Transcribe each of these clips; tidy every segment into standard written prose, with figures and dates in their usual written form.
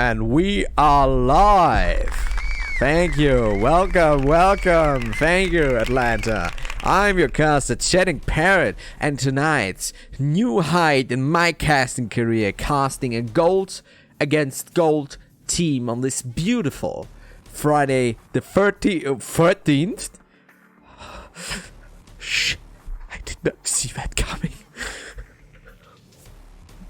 And we are live. Thank you. Welcome. Thank you, Atlanta. I'm your caster, chatting Parrot, and tonight's new height in my casting career, casting a gold against gold team on this beautiful Friday the 13th. Shh, I did not see that coming.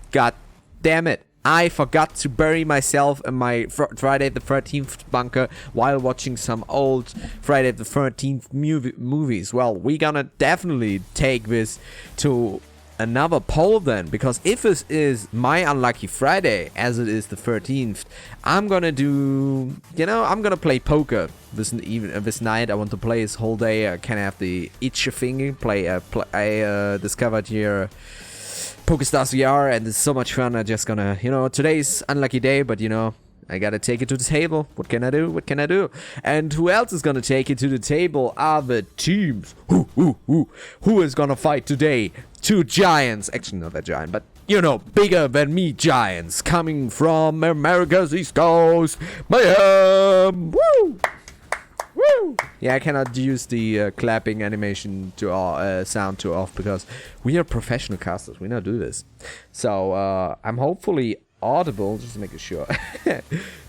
God damn it. I forgot to bury myself in my Friday the 13th bunker while watching some old Friday the 13th movies. Well, we're gonna definitely take this to another poll then, because if this is my unlucky Friday, as it is the 13th, I'm gonna do, I'm gonna play poker this night. I want to play this whole day. I can have the itch thing, I discovered here PokerStars VR, and it's so much fun. I'm just gonna, today's unlucky day, but I gotta take it to the table. What can I do? And who else is gonna take it to the table are the teams. Who is gonna fight today? Two giants. Actually, not that giant, but bigger than me giants coming from America's East Coast. Mayhem! Woo! Woo! Yeah, I cannot use the clapping animation to sound too off because we are professional casters. We don't do this. So I'm hopefully audible, just making sure.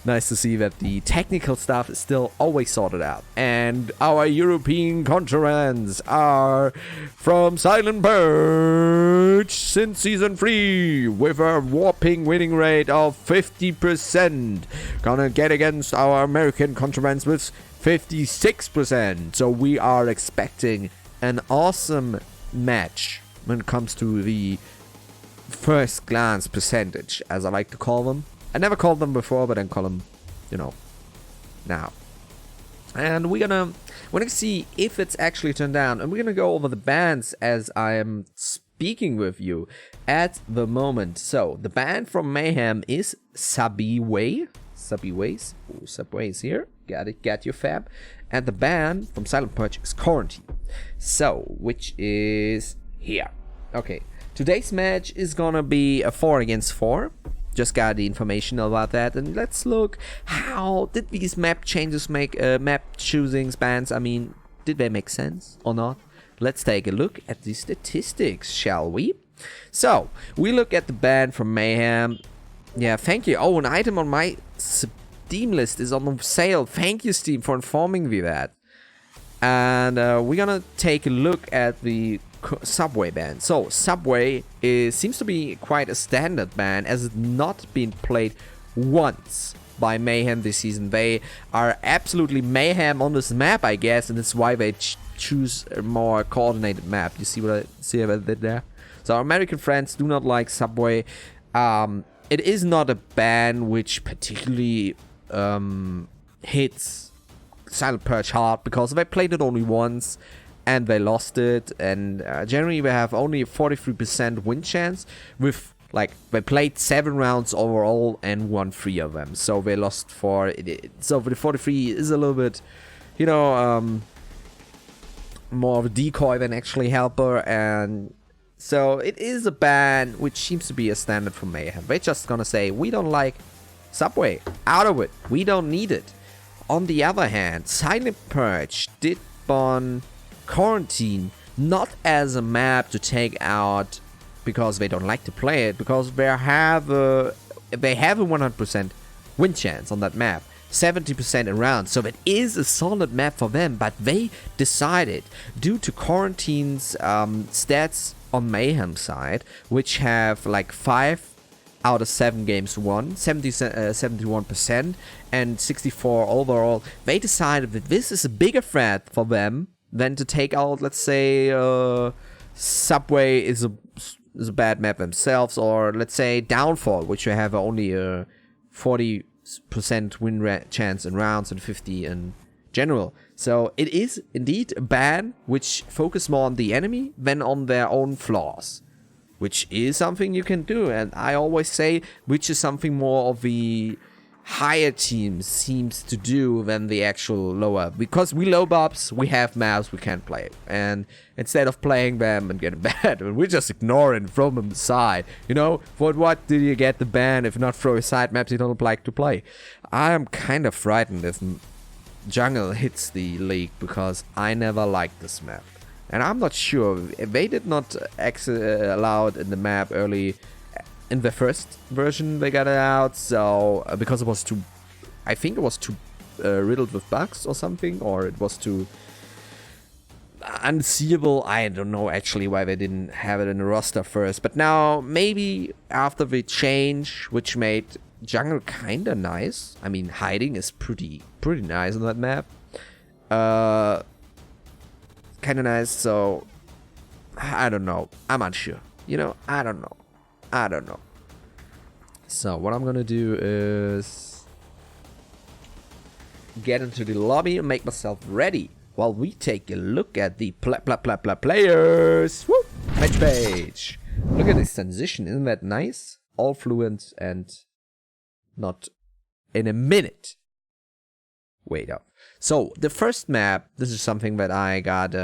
Nice to see that the technical stuff is still always sorted out. And our European concurrents are from Silent Purge since season 3 with a whopping winning rate of 50%. Gonna get against our American concurrents with 56%. So we are expecting an awesome match when it comes to the first glance percentage, as I like to call them. I never called them before, but I call them, now. And we're gonna see if it's actually turned down, and we're gonna go over the bans as I am speaking with you at the moment. So the ban from Mayhem is Subway's here. Got your fab. And the ban from Silent Purge is Quarantine. So, which is here. Okay. Today's match is gonna be a 4 against 4. Just got the information about that, and let's look how did these map changes make map choosings bans. I mean, did they make sense or not? Let's take a look at the statistics, shall we? So we look at the ban from Mayhem. Yeah, thank you. Oh, an item on my Steam list is on sale. Thank you, Steam, for informing me that. And we're gonna take a look at the Subway ban. So Subway seems to be quite a standard ban, as it's not been played once by Mayhem this season. They are absolutely mayhem on this map, I guess, and that's why they choose a more coordinated map. You see what I did there? So our American friends do not like Subway. It is not a ban which particularly hits Silent Purge hard, because they played it only once and they lost it, and generally they have only a 43% win chance with, they played 7 rounds overall and won 3 of them, so they lost 4. So the 43 is a little bit, more of a decoy than actually helper, and so it is a ban which seems to be a standard for Mayhem. They're just gonna say, we don't like Subway, out of it, we don't need it. On the other hand, Silent Purge did ban Quarantine, not as a map to take out because they don't like to play it, because they have a 100% win chance on that map, 70% in rounds, so it is a solid map for them. But they decided, due to Quarantine's stats on Mayhem side, which have 5 out of 7 games won, 71% and 64 overall, they decided that this is a bigger threat for them than to take out, let's say, Subway is a bad map themselves, or let's say Downfall, which have only a 40% win chance in rounds and 50 in general. So it is indeed a ban which focus more on the enemy than on their own flaws, which is something you can do. And I always say, which is something more of the higher team seems to do than the actual lower. Because we low bobs, we have maps we can't play. And instead of playing them and getting banned, we just ignore it and throw them aside. You know, for what did you get the ban if not throw aside maps you don't like to play? I am kind of frightened if jungle hits the league because I never liked this map. And I'm not sure. They did not allow it in the map early in the first version they got it out, so because it was too, I think it was too riddled with bugs or something, or it was too unseeable. I don't know actually why they didn't have it in the roster first, but now maybe after the change, which made jungle kinda nice. I mean, hiding is pretty nice on that map. Kinda nice, so I don't know. I'm unsure. You know, I don't know. So what I'm gonna do is get into the lobby and make myself ready while we take a look at the players. Woo! Match page. Look at this transition, isn't that nice? All fluent and not in a minute. Wait up. So the first map, this is something that I got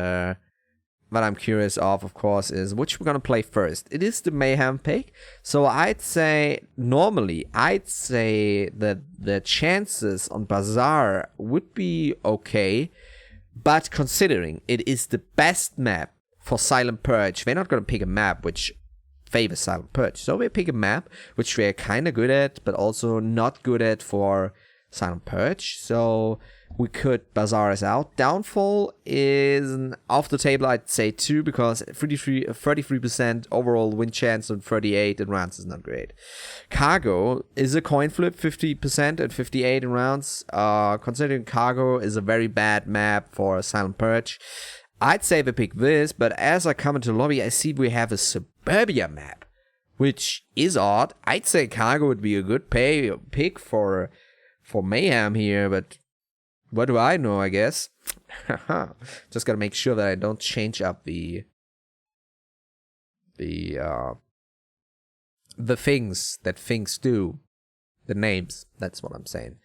that I'm curious of course, is which we're gonna play first. It is the Mayhem pick. So I'd say that the chances on Bazaar would be okay, but considering it is the best map for Silent Purge, they're not gonna pick a map which favors Silent Purge. So they pick a map which they're kinda good at, but also not good at for Silent Purge. So we could Bazaar is out. Downfall is off the table, I'd say 2, because 33% overall win chance and 38 in rounds is not great. Cargo is a coin flip, 50% and 58 in rounds. Considering Cargo is a very bad map for Silent Purge, I'd say we pick this, but as I come into the lobby, I see we have a Suburbia map, which is odd. I'd say Cargo would be a good pick for Mayhem here, but what do I know, I guess? Just gotta make sure that I don't change up the things that things do. The names, that's what I'm saying.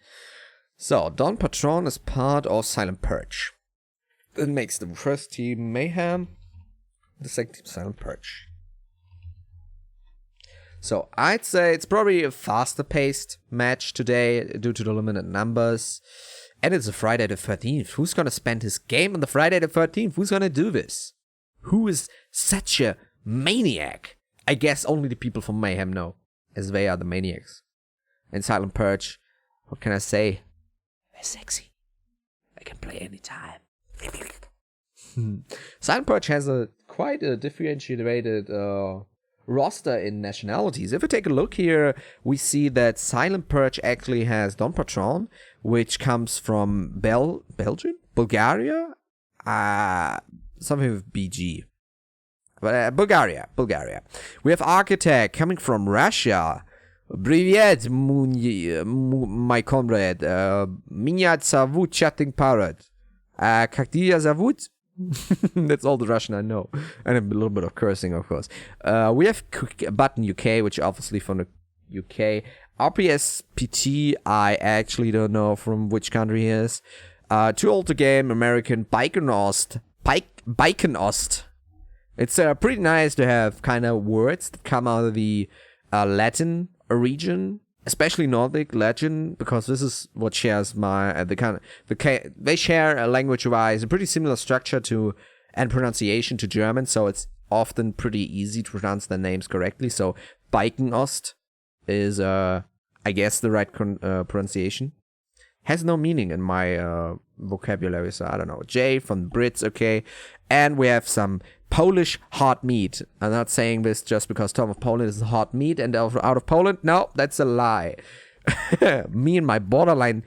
So, Don Patron is part of Silent Purge. That makes the first team Mayhem, the second team Silent Purge. So, I'd say it's probably a faster paced match today due to the limited numbers. And it's a Friday the 13th. Who's gonna spend his game on the Friday the 13th? Who's gonna do this? Who is such a maniac? I guess only the people from Mayhem know, as they are the maniacs. And Silent Purge, what can I say? They're sexy. They can play anytime. Silent Purge has quite a differentiated roster in nationalities. If we take a look here, we see that Silent Purge actually has Don Patron, which comes from Belgium? Bulgaria? Something with BG. But Bulgaria. We have Architect coming from Russia. Привет, my comrade. Меня зовут chatting Parrot. Как тебя зовут? That's all the Russian I know. And a little bit of cursing, of course. We have Button UK, which obviously from the UK. RPSPT, I actually don't know from which country he is. Too old to game, American. Bikenost. It's pretty nice to have kind of words that come out of the Latin region, especially Nordic legend, because this is what shares they share language-wise a pretty similar structure to and pronunciation to German, so it's often pretty easy to pronounce their names correctly. So Bikenost is, I guess, the right pronunciation. Has no meaning in my vocabulary, so I don't know. J from Brits, okay. And we have some Polish hot meat. I'm not saying this just because Tom of Poland is hot meat and out of Poland. No, that's a lie. Me and my borderline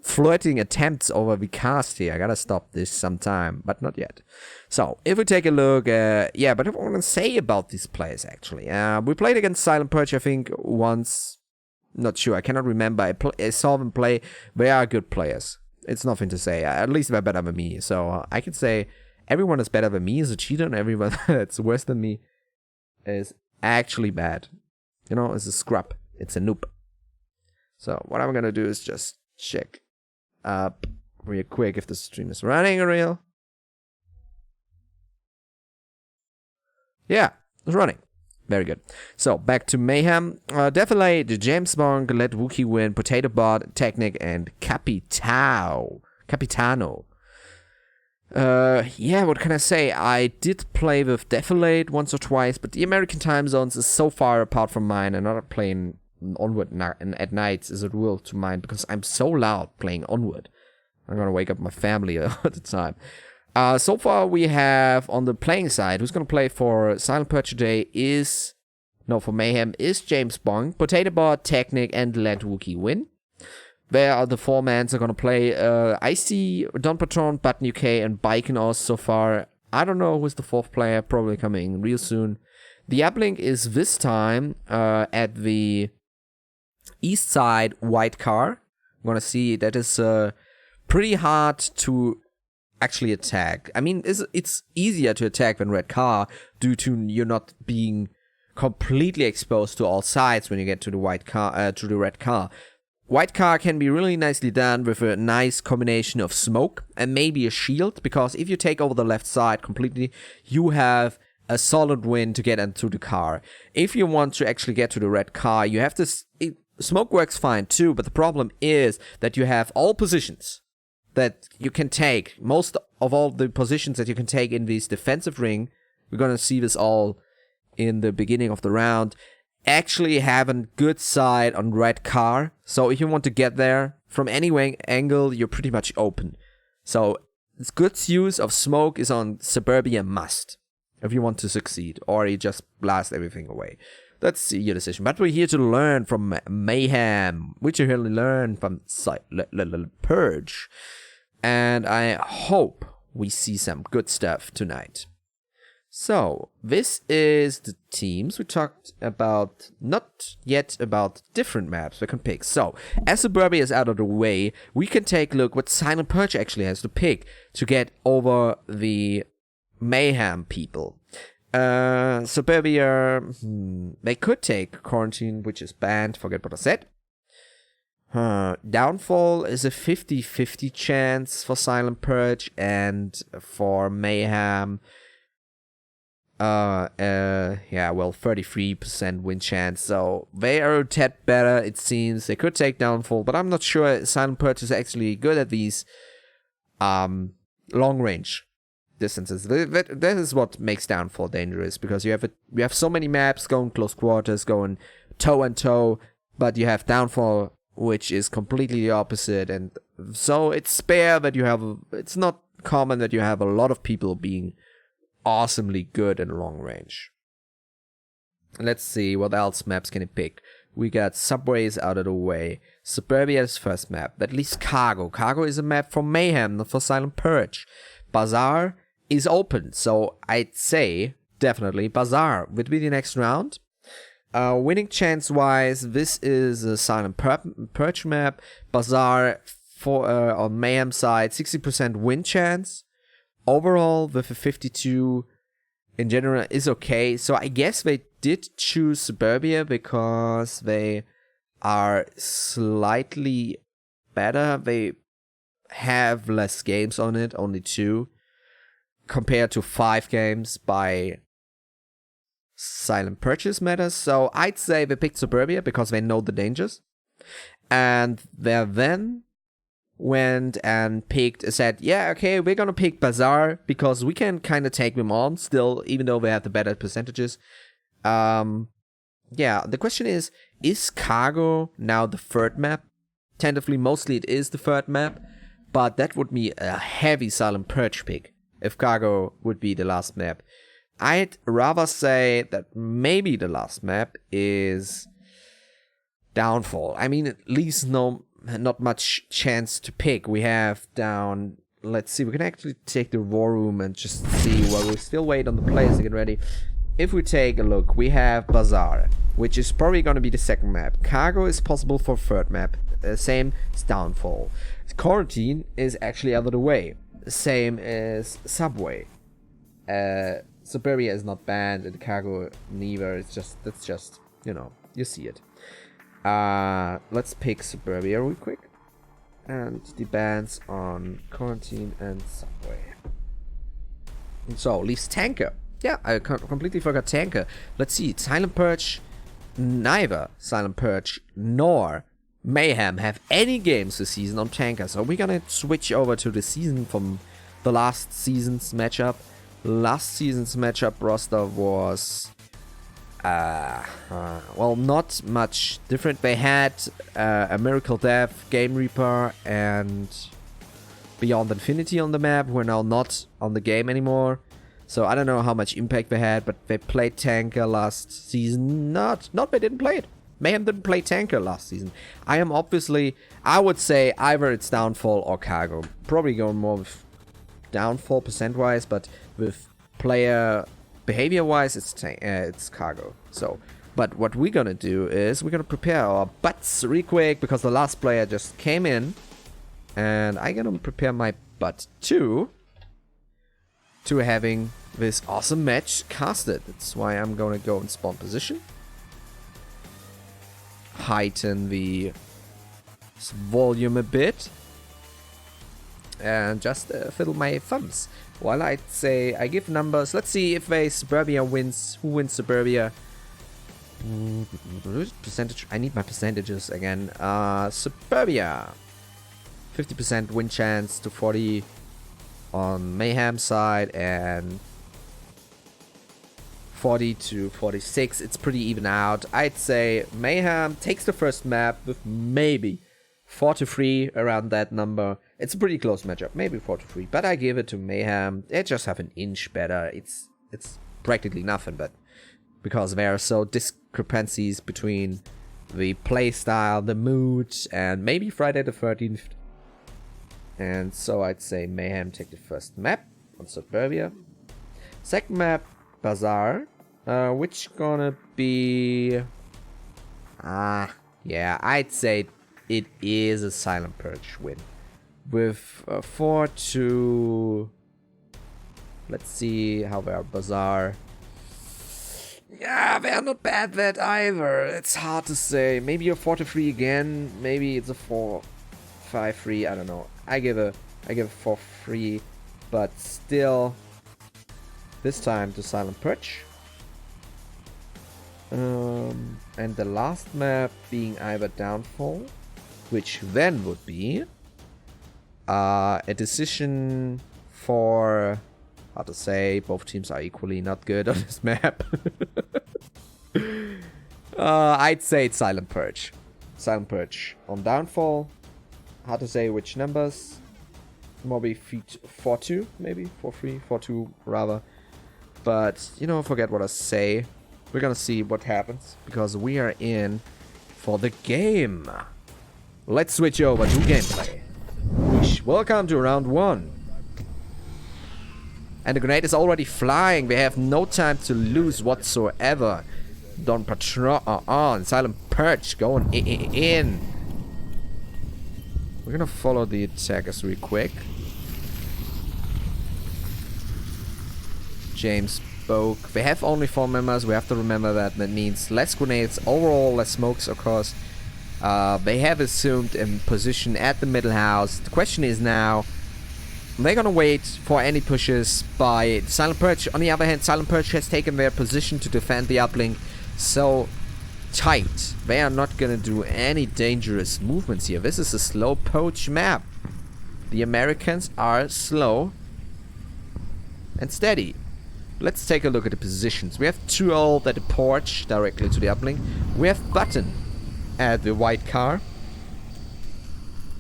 flirting attempts over the cast here. I gotta stop this sometime, but not yet. So, if we take a look, but what I want to say about these players, actually. We played against Silent Purge, I think, once. Not sure, I cannot remember. I saw them play. They are good players. It's nothing to say. At least they're better than me. So, I can say everyone is better than me is a cheater, and everyone that's worse than me is actually bad. You know, it's a scrub. It's a noob. So what I'm gonna do is just check up real quick if the stream is running real. Yeah, it's running. Very good. So back to Mayhem. Defilade, James Bond, Let Wookie Win, Potato Bot, Technic, and Capitano. Yeah, what can I say? I did play with Defilade once or twice, but the American time zones is so far apart from mine, and not playing Onward at nights is a rule to mine because I'm so loud playing Onward. I'm gonna wake up my family all the time. So far we have on the playing side, who's gonna play for Silent Purge today for Mayhem is James Bond, Potato Bot, Technic, and Let Wookie Win. Where are the four mans are gonna play? I see Don Patron, Button UK, and Baiken so far. I don't know who's the fourth player, probably coming real soon. The uplink is this time at the east side white car. I'm gonna see that is pretty hard to actually attack. I mean, it's easier to attack than red car due to you're not being completely exposed to all sides when you get to the white car, to the red car. White car can be really nicely done with a nice combination of smoke and maybe a shield, because if you take over the left side completely, you have a solid win to get into the car. If you want to actually get to the red car, you have to... Smoke works fine too, but the problem is that you have all positions that you can take. Most of all the positions that you can take in this defensive ring, we're gonna see this all in the beginning of the round, actually have a good side on red car. So if you want to get there from any angle, you're pretty much open. So this good use of smoke is on Suburbia must if you want to succeed, or you just blast everything away. That's your decision. But we're here to learn from Mayhem, which you really learn from Purge. And I hope we see some good stuff tonight. So, this is the teams. We talked about, not yet about different maps we can pick. So, as Suburbia is out of the way, we can take a look what Silent Purge actually has to pick to get over the Mayhem people. Suburbia, they could take Quarantine, which is banned, forget what I said. Downfall is a 50-50 chance for Silent Purge, and for Mayhem, 33% win chance, so they are a tad better, it seems. They could take Downfall, but I'm not sure Silent Purge is actually good at these long range distances. That is what makes Downfall dangerous, because you have so many maps going close quarters, going toe and toe, but you have Downfall, which is completely the opposite, and so it's it's not common that you have a lot of people being awesomely good in long range. Let's see what else maps can it pick. We got Subways out of the way. Suburbia's first map, at least Cargo. Cargo is a map for Mayhem, not for Silent Purge. Bazaar is open, so I'd say definitely Bazaar would be the next round. Winning chance wise, this is a Silent Purge map. Bazaar for on Mayhem side, 60% win chance. Overall, with a 52 in general is okay. So I guess they did choose Suburbia because they are slightly better. They have less games on it, only 2, compared to 5 games by Silent Purchase matters. So I'd say they picked Suburbia because they know the dangers. And they then went and said, yeah, okay, we're gonna pick Bazaar because we can kind of take them on still, even though they have the better percentages. Yeah, the question is Cargo now the third map? Tentatively, mostly it is the third map, but that would be a heavy Silent Purge pick if Cargo would be the last map. I'd rather say that maybe the last map is Downfall. I mean, it leaves not much chance to pick. We have down, let's see, we can actually take the War Room and just see while we still wait on the players to get ready. If we take a look, we have Bazaar, which is probably going to be the second map. Cargo is possible for third map, same as Downfall. Quarantine is actually out of the way, same as Subway. Suburbia is not banned, and Cargo neither. That's just, you see it. Let's pick Suburbia real quick. And the bans on Quarantine and Subway. So, leaves Tanker. Yeah, I completely forgot Tanker. Let's see, Silent Purge. Neither Silent Purge nor Mayhem have any games this season on Tanker. So we're gonna switch over to the season from the last season's matchup. Last season's matchup roster was... well, not much different. They had a Miracle Death, Game Reaper, and Beyond Infinity on the map. We're now not on the game anymore, so I don't know how much impact they had. But they played Tanker last season. Not they didn't play it. Mayhem didn't play Tanker last season. I would say either it's Downfall or Cargo. Probably going more with Downfall percent-wise, but with player behavior-wise, it's Cargo. So, but what we're gonna do is we're gonna prepare our butts real quick because the last player just came in, and I'm gonna prepare my butt too to having this awesome match casted. That's why I'm gonna go in spawn position, heighten the volume a bit, and just fiddle my thumbs. While I'd say I give numbers. Let's see if a Suburbia wins. Who wins Suburbia? Percentage. I need my percentages again. Suburbia. 50% win chance to 40 on Mayhem side, and 40 to 46. It's pretty even out. I'd say Mayhem takes the first map with maybe 4 to 3 around that number. It's a pretty close matchup, maybe 4 to 3, but I give it to Mayhem. They just have an inch better. It's practically nothing, but because there are so discrepancies between the playstyle, the mood, and maybe Friday the 13th. And so I'd say Mayhem take the first map on Suburbia. Second map, Bazaar, which gonna be... yeah, I'd say it is a Silent Purge win. With 4 to... Let's see how they are. Bazaar. Yeah, they're not bad that either. It's hard to say. Maybe a 4 to 3 again. Maybe it's a 4-5-3. I don't know. I give a 4-3, but still, this time to Silent Purge. And the last map being either Downfall, which then would be a decision for, how to say, both teams are equally not good on this map. I'd say it's Silent Purge. Silent Purge on Downfall. Hard to say which numbers. Maybe 4-2, maybe 4-3, 4-2 rather. But you know, forget what I say. We're gonna see what happens because we are in for the game. Let's switch over to gameplay. Welcome to round 1. And the grenade is already flying. We have no time to lose whatsoever. Don Patron on. Silent Purge going in. We're gonna follow the attackers real quick. James spoke. They have only 4 members. We have to remember that. That means less grenades overall, less smokes, of course. They have assumed a position at the middle house. The question is now, they're gonna wait for any pushes by Silent Purge. On the other hand, Silent Purge has taken their position to defend the uplink so tight. They are not gonna do any dangerous movements here. This is a slow poach map. The Americans are slow and steady. Let's take a look at the positions. We have 2 ult at the porch directly to the uplink. We have Button at the white car.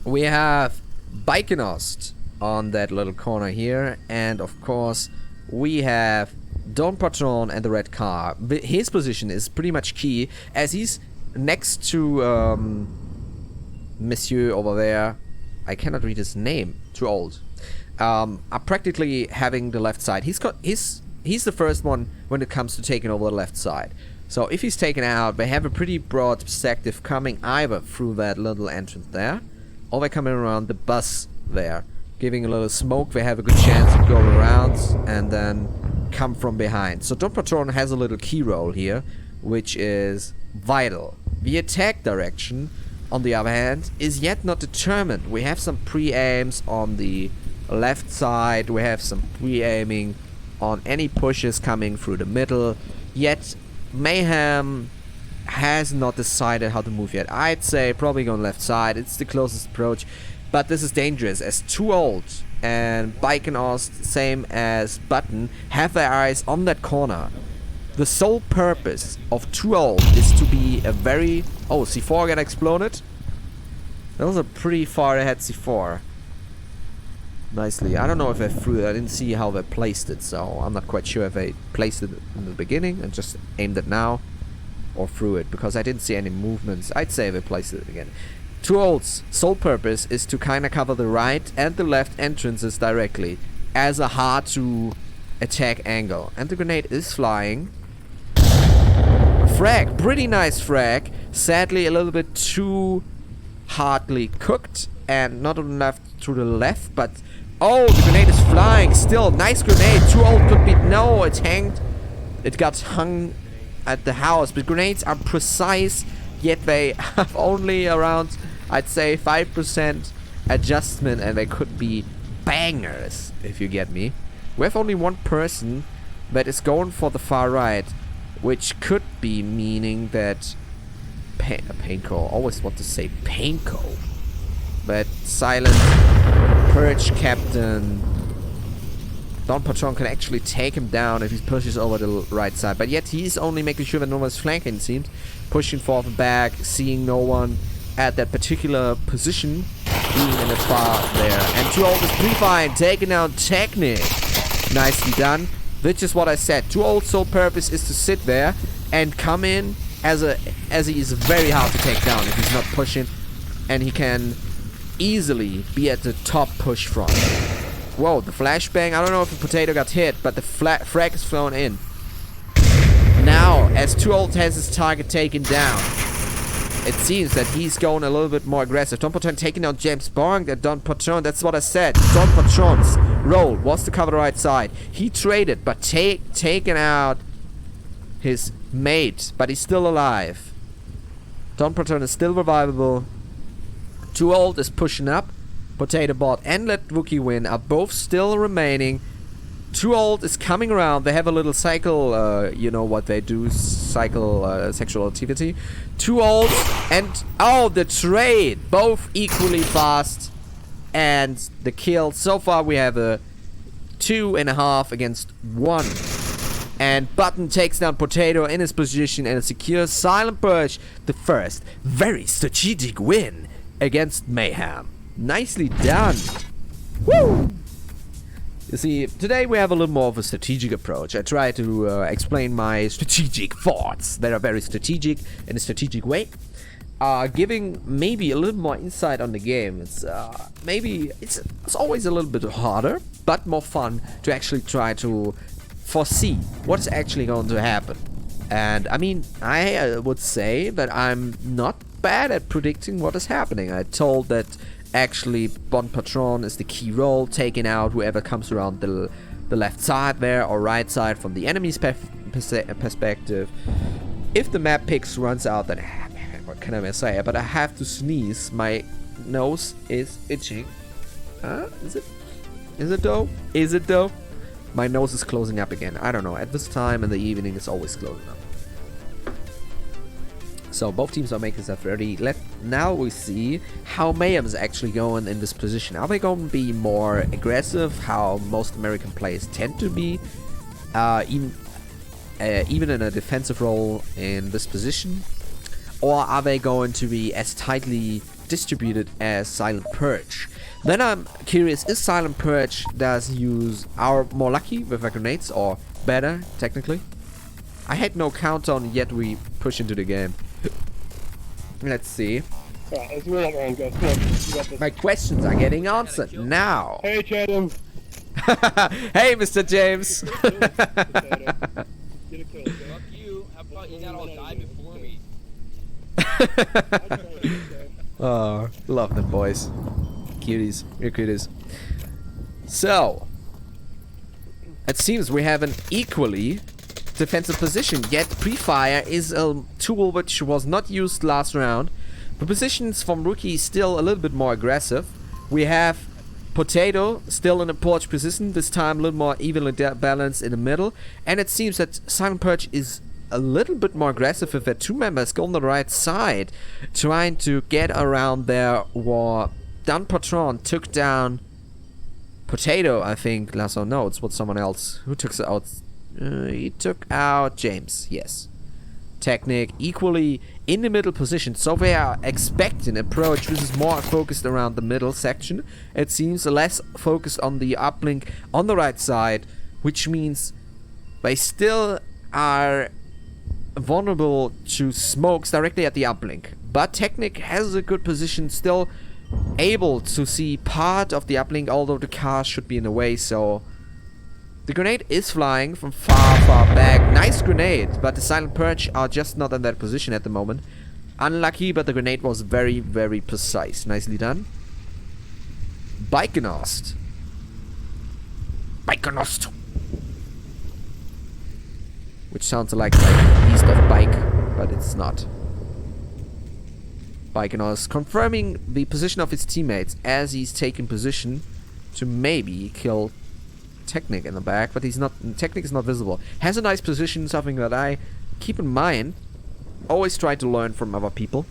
We have Baikinost on that little corner here, and of course we have Don Patron and the red car. His position is pretty much key as he's next to Monsieur over there. I cannot read his name, too old. Are practically having the left side. He's the first one when it comes to taking over the left side. So if he's taken out, they have a pretty broad perspective coming either through that little entrance there, or they're coming around the bus there, giving a little smoke. They have a good chance to go around and then come from behind. So Don Patron has a little key role here, which is vital. The attack direction, on the other hand, is yet not determined. We have some pre-aims on the left side, we have some pre-aiming on any pushes coming through the middle, yet Mayhem has not decided how to move yet. I'd say probably going left side, it's the closest approach, but this is dangerous as Too Old and Bike and Ost, same as Button, have their eyes on that corner. The sole purpose of Too Old is to be a very... Oh, C4 got exploded? That was a pretty far ahead C4. Nicely. I don't know if they threw it. I didn't see how they placed it, so I'm not quite sure if they placed it in the beginning and just aimed it now, or threw it, because I didn't see any movements. I'd say they placed it again. Too Old's sole purpose is to kind of cover the right and the left entrances directly as a hard to attack angle. And the grenade is flying. Frag, pretty nice frag. Sadly a little bit too hardly cooked and not enough to the left, but oh, the grenade is flying still. Nice grenade. Too Old could be... No, it hanged. It got hung at the house. But grenades are precise, yet they have only around, I'd say, 5% adjustment, and they could be bangers, if you get me. We have only one person that is going for the far right, which could be meaning that Painco, always want to say Painco, but Silent Purge Captain Don Patron can actually take him down if he pushes over the right side, but yet he's only making sure that no one's flanking, it seems, pushing forward and back, seeing no one at that particular position, being in the far there, and Too Old is pre-firing, taking down Technic. Nicely done. Which is what I said. Too Old's sole purpose is to sit there and come in as he is very hard to take down if he's not pushing, and he can easily be at the top push front. Whoa, the flashbang. I don't know if the potato got hit, but the frag is flown in. Now, as Too Old has his target taken down, it seems that he's going a little bit more aggressive. Don Patron taking down James Bond and Don Patron, that's what I said. Don Patron's role was to cover the right side. He traded, but taken out his mate, but he's still alive. Don Patron is still revivable. Too Old is pushing up. Potato Bot and Let Wookie Win are both still remaining. Too Old is coming around. They have a little cycle, you know what they do, cycle sexual activity. Too Old and, oh, the trade, both equally fast, and the kill. So far we have a 2.5 against 1. And Button takes down Potato in his position and secures Silent Purge, the first very strategic win against Mayhem. Nicely done. Woo! You see, today we have a little more of a strategic approach. I try to explain my strategic thoughts that are very strategic in a strategic way. Giving maybe a little more insight on the game. It's maybe it's always a little bit harder, but more fun to actually try to foresee what is actually going to happen. And I mean, I would say that I'm not bad at predicting what is happening. I told that actually Bon Patron is the key role, taking out whoever comes around the left side there or right side from the enemy's perspective. If the map picks runs out, then what can I say? But I have to sneeze. My nose is itching. Is it? Is it though? Is it though? My nose is closing up again. I don't know. At this time in the evening, it's always closing up. So both teams are making stuff ready. Now we see how Mayhem is actually going in this position. Are they going to be more aggressive, how most American players tend to be, even in a defensive role in this position? Or are they going to be as tightly distributed as Silent Purge? Then I'm curious, is Silent Purge are more lucky with their grenades, or better, technically? I had no countdown, yet we push into the game. Let's see. Let's move on, guys. Come on, you got this. My questions are getting answered now. Hey, Chatham. Hey, Mr. James. Get a kill. Fuck you. How about you got all die before me? Oh, love them boys. Cuties. You're cuties. So, it seems we have an equally defensive position. Yet pre-fire is a tool which was not used last round. The positions from Rookie still a little bit more aggressive. We have Potato still in a Purge position, this time a little more evenly balanced in the middle. And it seems that Silent Purge is a little bit more aggressive if their two members go on the right side, trying to get around their war. Dan Patron took down Potato, I think. Last I know, it's what someone else. Who took out? He took out James, yes. Technic equally in the middle position, so they are expecting approach which is more focused around the middle section. It seems less focused on the uplink on the right side, which means they still are vulnerable to smokes directly at the uplink. But Technic has a good position, still able to see part of the uplink, although the car should be in the way, so the grenade is flying from far, far back. Nice grenade, but the Silent Purge are just not in that position at the moment. Unlucky, but the grenade was very, very precise. Nicely done. Bikenost. Bikenost. Which sounds like east of bike, but it's not. Bikenost confirming the position of his teammates as he's taking position to maybe kill Technic in the back, but he's not. Technic is not visible. Has a nice position, something that I keep in mind. Always try to learn from other people.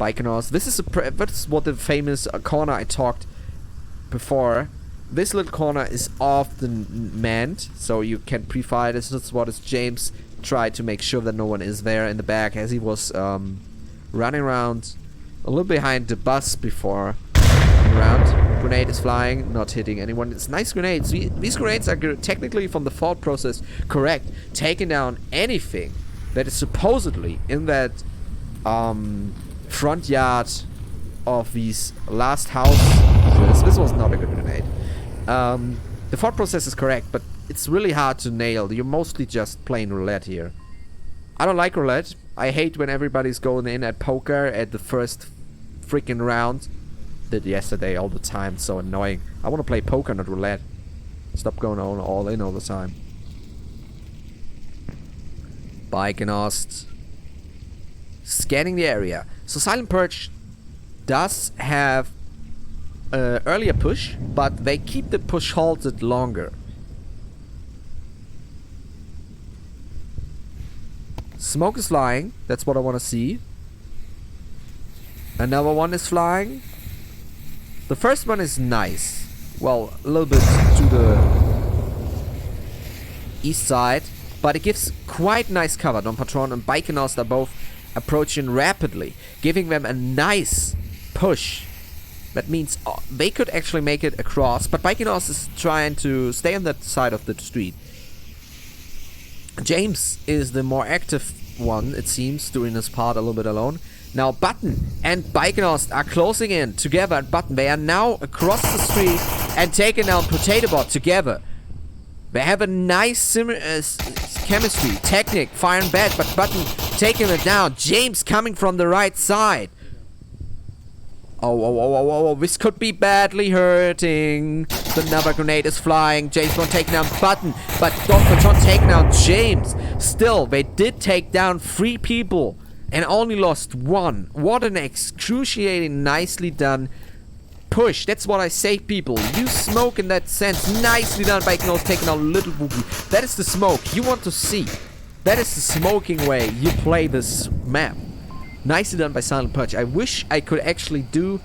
Bikenos. This is that's what the famous corner I talked before. This little corner is often manned, so you can pre-fire. This is what James tried to make sure that no one is there in the back, as he was running around a little behind the bus before round. Grenade is flying, not hitting anyone. It's nice grenades. These grenades are technically from the thought process correct, taking down anything that is supposedly in that front yard of these last houses. This was not a good grenade. The thought process is correct, but it's really hard to nail. You're mostly just playing roulette here. I don't like roulette. I hate when everybody's going in at poker at the first freaking round. Did yesterday all the time, so annoying. I want to play poker, not roulette. Stop going on all in all the time. Bikenost. Scanning the area. So Silent Purge does have earlier push, but they keep the push halted longer. Smoke is flying. That's what I want to see. Another one is flying. The first one is nice. Well, a little bit to the east side, but it gives quite nice cover. Don Patron and Bikenost are both approaching rapidly, giving them a nice push. That means they could actually make it across, but Bikenost is trying to stay on that side of the street. James is the more active one, it seems, doing this part a little bit alone. Now Button and Bikenost are closing in together at Button. They are now across the street and taking down Potato Bot together. They have a nice chemistry. Technic firing back, but Button taking it down. James coming from the right side. Oh, this could be badly hurting. Another grenade is flying. James won't take down Button, but Don Patron taking down James. Still, they did take down 3 people and only lost 1. What an excruciating, nicely done push. That's what I say, people. Use smoke in that sense. Nicely done by Knowles taking out Little Woogie. That is the smoke you want to see. That is the smoking way you play this map. Nicely done by Silent Purge. I wish I could actually do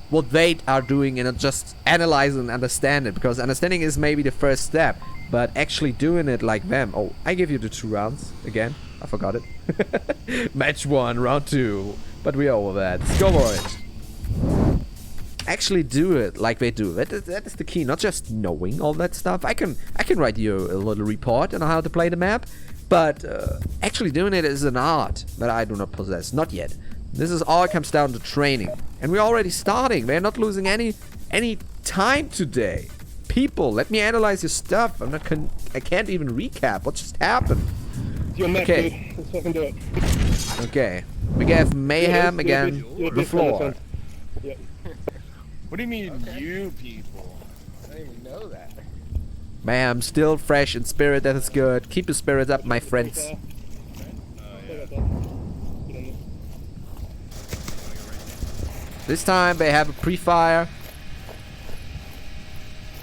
what they are doing and not just analyze and understand it, because understanding is maybe the first step, but actually doing it like them. Oh, I give you the 2 rounds again. I forgot it. Match 1, round 2. But we are over that. Let's go for it. Actually do it like they do. That is the key. Not just knowing all that stuff. I can write you a little report on how to play the map, but actually doing it is an art that I do not possess. Not yet. This is all comes down to training, and we're already starting. We're not losing any time today. People, let me analyze your stuff. I can't even recap what just happened. Okay. Let's fucking do it. Okay. We have Mayhem again. The floor. What do you mean, you people? I didn't even know that. Mayhem still fresh in spirit. That is good. Keep your spirits up, my friends. This time they have a pre-fire.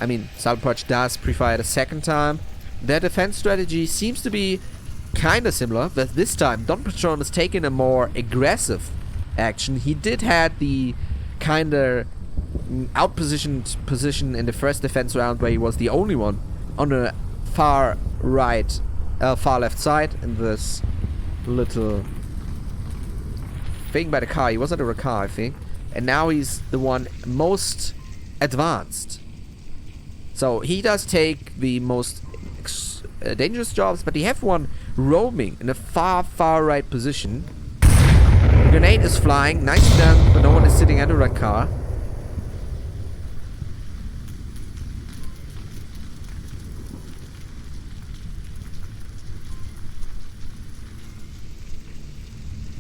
I mean, Silent Purge does pre-fire the second time. Their defense strategy seems to be kinda similar, but this time Don Patron is taking a more aggressive action. He did had the kinda outpositioned position in the first defense round where he was the only one on the far left side in this little thing by the car. He was under a car, I think. And now he's the one most advanced. So he does take the most dangerous jobs, but he have one roaming in a far right position. The grenade is flying, nicely done, but no one is sitting under a car.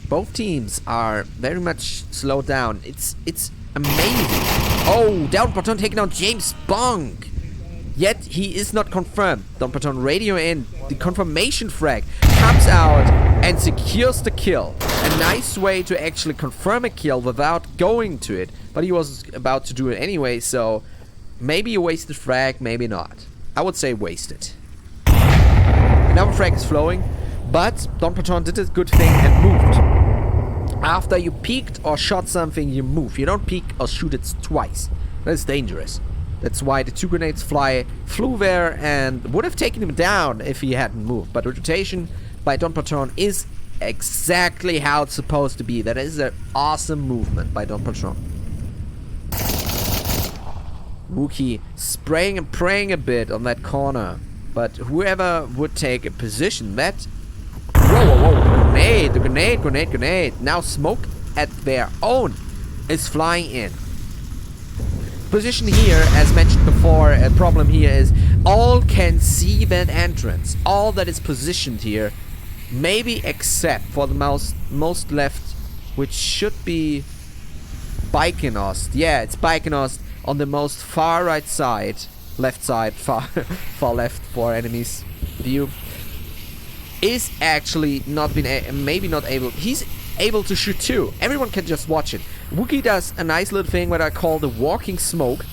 Both teams are very much slowed down. It's amazing. Oh, Down Patron taking down James Bong. Yet he is not confirmed. Don Patron radio in. The confirmation frag comes out and secures the kill. A nice way to actually confirm a kill without going to it. But he was about to do it anyway, so maybe a wasted frag, maybe not. I would say wasted. Another frag is flowing, but Don Patron did a good thing and moved. After you peeked or shot something, you move. You don't peek or shoot it twice. That's dangerous. That's why the two grenades flew there and would have taken him down if he hadn't moved. But rotation by Don Patron is exactly how it's supposed to be. That is an awesome movement by Don Patron. Wookie spraying and praying a bit on that corner. But whoever would take a position that... Whoa. Grenade. Now smoke at their own is flying in. Position here, as mentioned before, a problem here is all can see that entrance. All that is positioned here, maybe except for the most left, which should be Baikinost. Yeah, it's Baikinost on the most far right side, left side, far left for enemies view. Is actually not been maybe not able. He's able to shoot too. Everyone can just watch it. Wookie does a nice little thing what I call the walking smoke.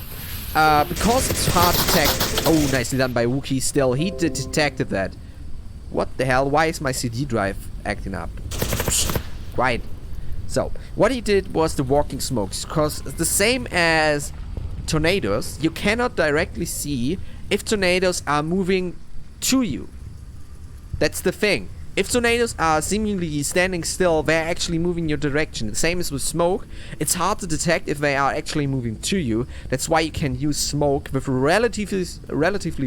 Because it's hard to detect. Oh, nicely done by Wookie still. He detected that. What the hell? Why is my CD drive acting up? Right. So, what he did was the walking smokes. Because the same as tornadoes, you cannot directly see if tornadoes are moving to you. That's the thing. If tornadoes are seemingly standing still, they're actually moving your direction. The same as with smoke. It's hard to detect if they are actually moving to you. That's why you can use smoke with relatively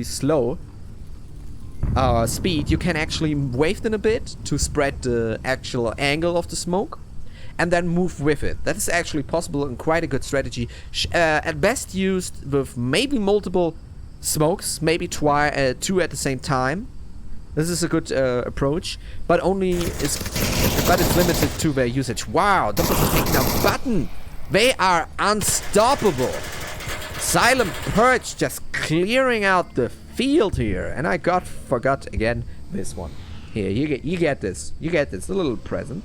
slow speed. You can actually wave them a bit to spread the actual angle of the smoke and then move with it. That is actually possible and quite a good strategy. At best used with maybe multiple smokes, maybe two at the same time. This is a good approach, but it's limited to their usage. Wow, don't take the button. They are unstoppable. Silent Purge just clearing out the field here, and I forgot again this one. Here, you get this. You get this, a little present.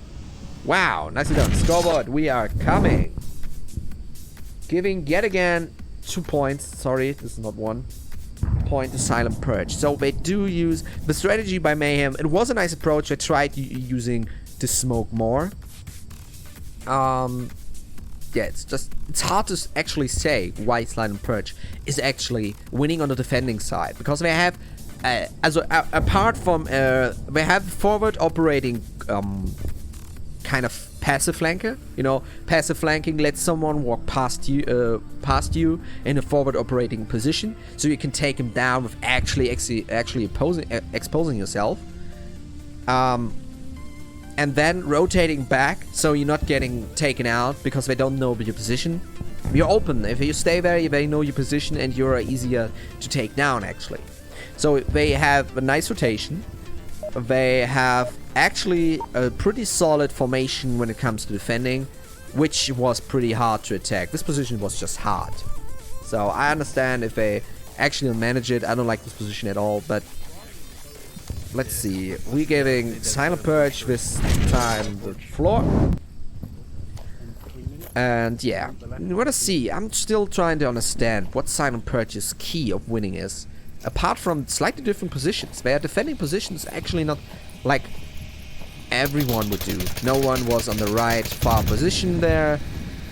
Wow, nicely done. Scoreboard, we are coming. Giving yet again 2 points. Sorry, this is not 1 point to Silent Purge. So they do use the strategy by Mayhem. It was a nice approach. I tried using the smoke more. Yeah, it's hard to actually say why Silent Purge is actually winning on the defending side, because they have apart from they have forward operating kind of passive flanker. You know, passive flanking lets someone walk past you in a forward operating position, so you can take him down with actually exposing yourself. And then rotating back, so you're not getting taken out because they don't know your position. You're open. If you stay there, they know your position and you're easier to take down, actually. So they have a nice rotation. They have actually a pretty solid formation when it comes to defending, which was pretty hard to attack. This position was just hard. So I understand if they actually don't manage it. I don't like this position at all, but let's see. We're giving Silent Purge this time the floor. And yeah, we're gonna see. I'm still trying to understand what Silent Purge's key of winning is. Apart from slightly different positions, where defending positions actually not like everyone would do. No one was on the right far position there,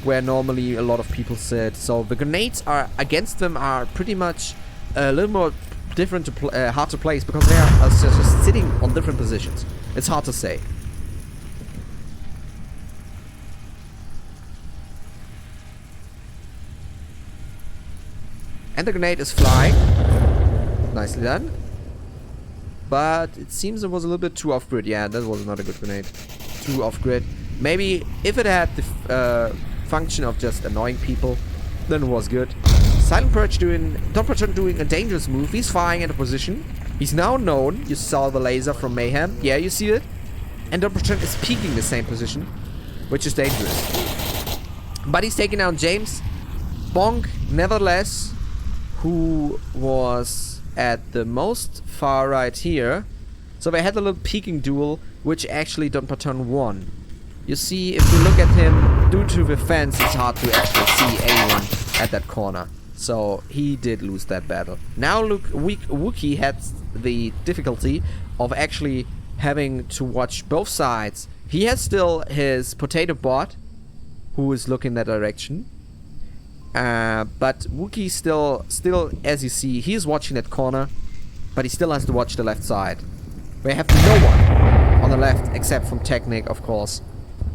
where normally a lot of people sit. So the grenades are against them are pretty much a little more different to hard to place because they are just sitting on different positions. It's hard to say. And the grenade is flying. Nicely done. But it seems it was a little bit too off-grid. Yeah, that was not a good grenade. Too off-grid. Maybe if it had the function of just annoying people, then it was good. Silent Purge doing a dangerous move. He's flying into position. He's now known. You saw the laser from Mayhem. Yeah, you see it. And Don Patron is peeking the same position, which is dangerous. But he's taking down James. Bonk, nevertheless, who was at the most far right here. So they had a little peeking duel, which actually Don Patron won. You see, if you look at him, due to the fence, it's hard to actually see anyone at that corner. So he did lose that battle. Now look, Wookie had the difficulty of actually having to watch both sides. He has still his potato bot, who is looking that direction. But Wookie still, as you see, he's watching that corner, but he still has to watch the left side. We have no one on the left, except from Technic, of course.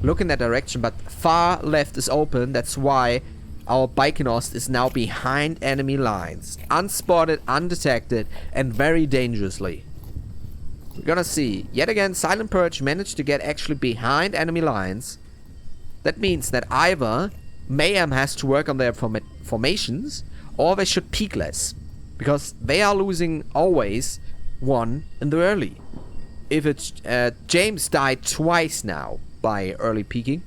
Look in that direction, but far left is open. That's why our Baikinost is now behind enemy lines. Unspotted, undetected, and very dangerously. We're gonna see. Yet again, Silent Purge managed to get actually behind enemy lines. That means that either Mayhem has to work on their formations, or they should peek less. Because they are losing always one in the early. If it's James died twice now by early peeking.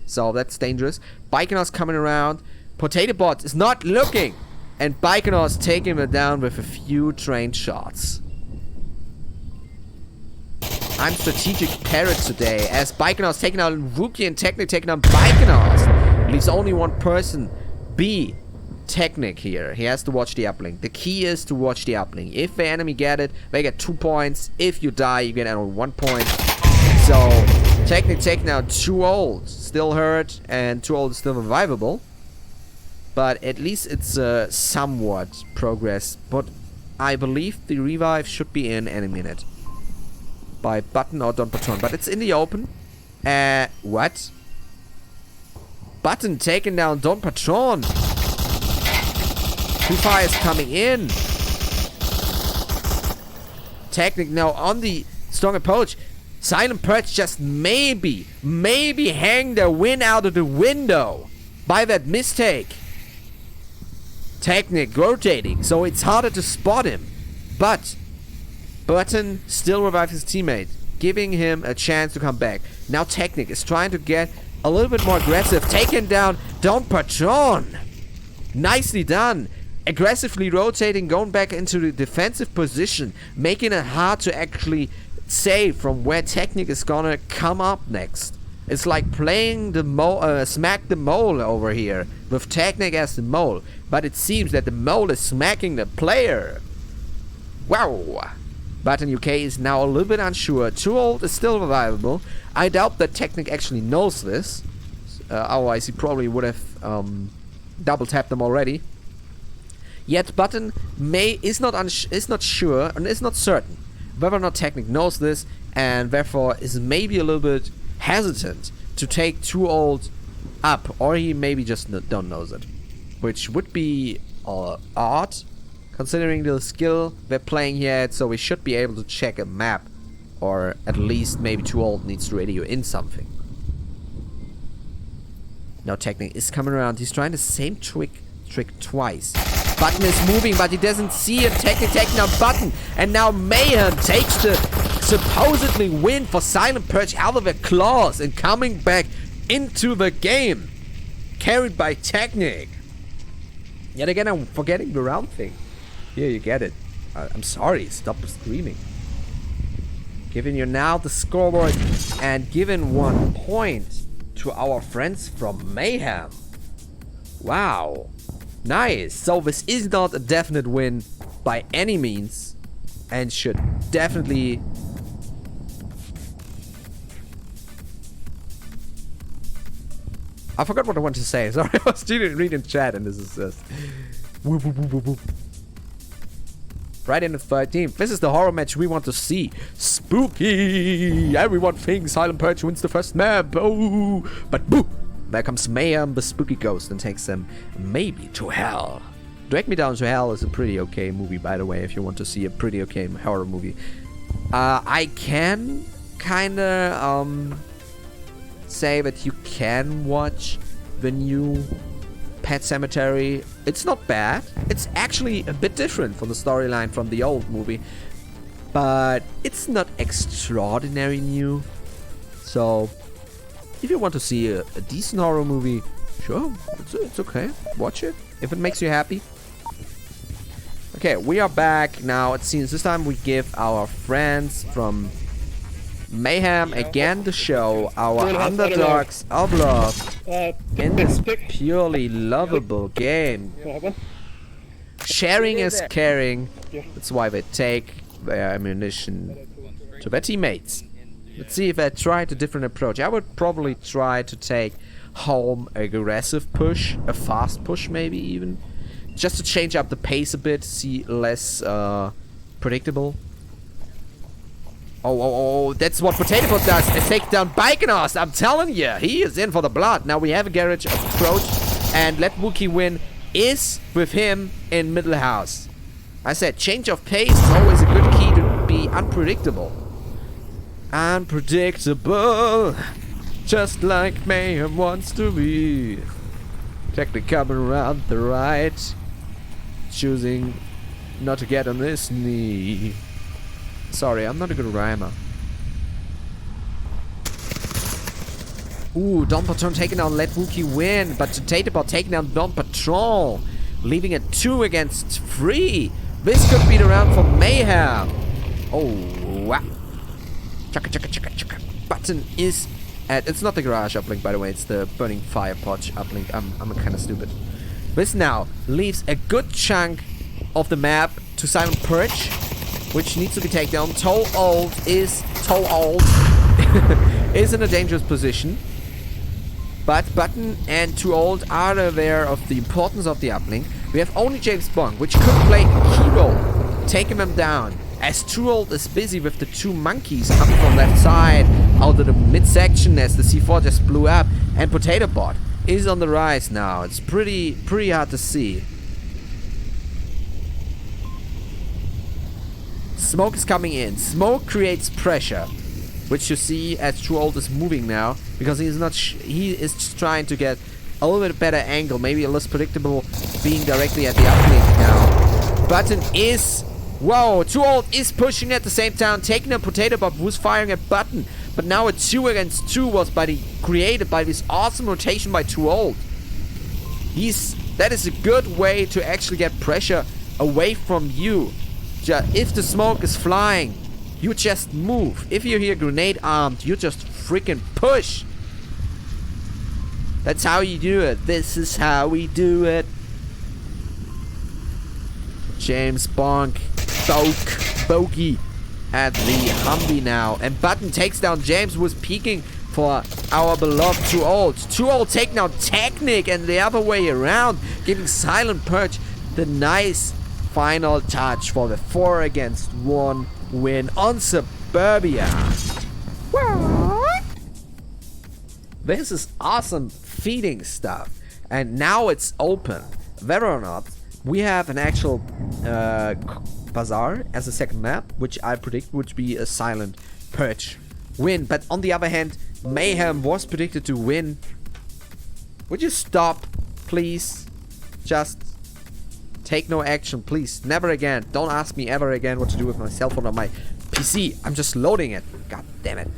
So that's dangerous. Baikinost coming around. Potato Bot is not looking. And Baikinost taking him down with a few trained shots. I'm strategic Parrot today, as Baikinost taking out Wookie and Technic taking out Baikinost. Leaves only one person, B. Technic here. He has to watch the uplink. The key is to watch the uplink. If the enemy get it, they get 2 points. If you die, you get only 1 point. So, Technic taking out Too Old. Still hurt, and Too Old is still revivable. But at least it's somewhat progress. But I believe the revive should be in any minute. By Button or Don Patron. But it's in the open. What? Button taking down Don Patron. Too far is coming in. Technic now on the strong approach. Silent Purge just maybe hang their win out of the window by that mistake. Technic rotating, so it's harder to spot him. But Button still revives his teammate, giving him a chance to come back. Now Technic is trying to get a little bit more aggressive, taking down Don Patron. Nicely done. Aggressively rotating, going back into the defensive position, making it hard to actually say from where Technic is gonna come up next. It's like playing the smack the mole over here, with Technic as the mole. But it seems that the mole is smacking the player. Wow. Button UK is now a little bit unsure. Too Old is still revivable. I doubt that Technic actually knows this. Otherwise he probably would have double tapped them already. Yet Button is not sure and is not certain whether or not Technic knows this, and therefore is maybe a little bit hesitant to take Too Old up, or he maybe just don't knows it, which would be odd considering the skill they're playing here. So we should be able to check a map, or at least maybe Too Old needs to radio in something. Now Technic is coming around. He's trying the same trick twice. Button is moving, but he doesn't see it. Technic taking out Button, and now Mayhem takes the supposedly win for Silent Purge out of their claws and coming back into the game, carried by Technic. Yet again, I'm forgetting the round thing. Here, you get it. I'm sorry, stop screaming. Giving you now the scoreboard and giving 1 point to our friends from Mayhem. Wow. Nice. So this is not a definite win by any means and should definitely... I forgot what I wanted to say. Sorry, I was reading chat and this is just... Whoop, whoop, whoop, whoop, whoop. Right in the 13th. This is the horror match we want to see. Spooky! Everyone thinks Silent Purge wins the first map. Oh, but boo! There comes Mayhem, the spooky ghost, and takes them maybe to hell. Drag Me Down to Hell is a pretty okay movie, by the way, if you want to see a pretty okay horror movie. I can kinda say that you can watch the new Pet Cemetery. It's not bad. It's actually a bit different from the storyline from the old movie, but it's not extraordinary new. So if you want to see a decent horror movie, sure, it's okay. Watch it if it makes you happy. Okay, we are back now. It seems this time we give our friends from Mayhem again the show, our underdogs of love in this purely lovable game. Sharing is caring. That's why they take their ammunition to their teammates. Let's see if I try a different approach. I would probably try to take home aggressive push, a fast push maybe even, just to change up the pace a bit, see less predictable. Oh, that's what Potato Pot does. It takes down Baikonast. I'm telling you, he is in for the blood. Now we have a garage approach, and Let Wookie Win is with him in middle house. I said change of pace is always a good key to be unpredictable. Unpredictable, just like Mayhem wants to be. Technically coming around the right, choosing not to get on his knee. Sorry, I'm not a good rhymer. Ooh, Dawn Patrol taking down Let Wookie Win, but Taterbot taking down Dawn Patrol, leaving it 2 against 3. This could be the round for Mayhem. Oh, wow. Chaka, chaka, chaka, chaka. Button is at... It's not the garage uplink, by the way. It's the Burning Fire Potch uplink. I'm kind of stupid. This now leaves a good chunk of the map to Silent Purge, which needs to be taken down. Toe Old is in a dangerous position. But Button and Too Old are aware of the importance of the uplink. We have only James Bond, which could play a key role, taking them down. As Too Old is busy with the 2 monkeys coming from left side out of the midsection as the C4 just blew up, and Potato Bot is on the rise now. It's pretty hard to see. Smoke is coming in. Smoke creates pressure, which you see as Too Old is moving now, because he is just trying to get a little bit better angle, maybe a less predictable, being directly at the uplink now. Button is... Whoa, Too Old is pushing at the same time, taking a Potato Bob who's firing at Button, but now a 2 against 2 was created by this awesome rotation by Too Old. That is a good way to actually get pressure away from you. If the smoke is flying, you just move. If you hear grenade armed, you just freaking push. That's how you do it. This is how we do it. James Bonk, Bogey at the Humvee now. And Button takes down James, who was peeking for our beloved Too Old. Too Old taking down Technic and the other way around, giving Silent Purge the nice final touch for the 4 against 1 win on Suburbia. What? This is awesome feeding stuff. And now it's open. Whether or not we have an actual Bazaar as a second map, which I predict would be a Silent Purge win. But on the other hand, Mayhem was predicted to win. Would you stop, please? Just take no action, please. Never again. Don't ask me ever again what to do with my cell phone or my PC. I'm just loading it. God damn it.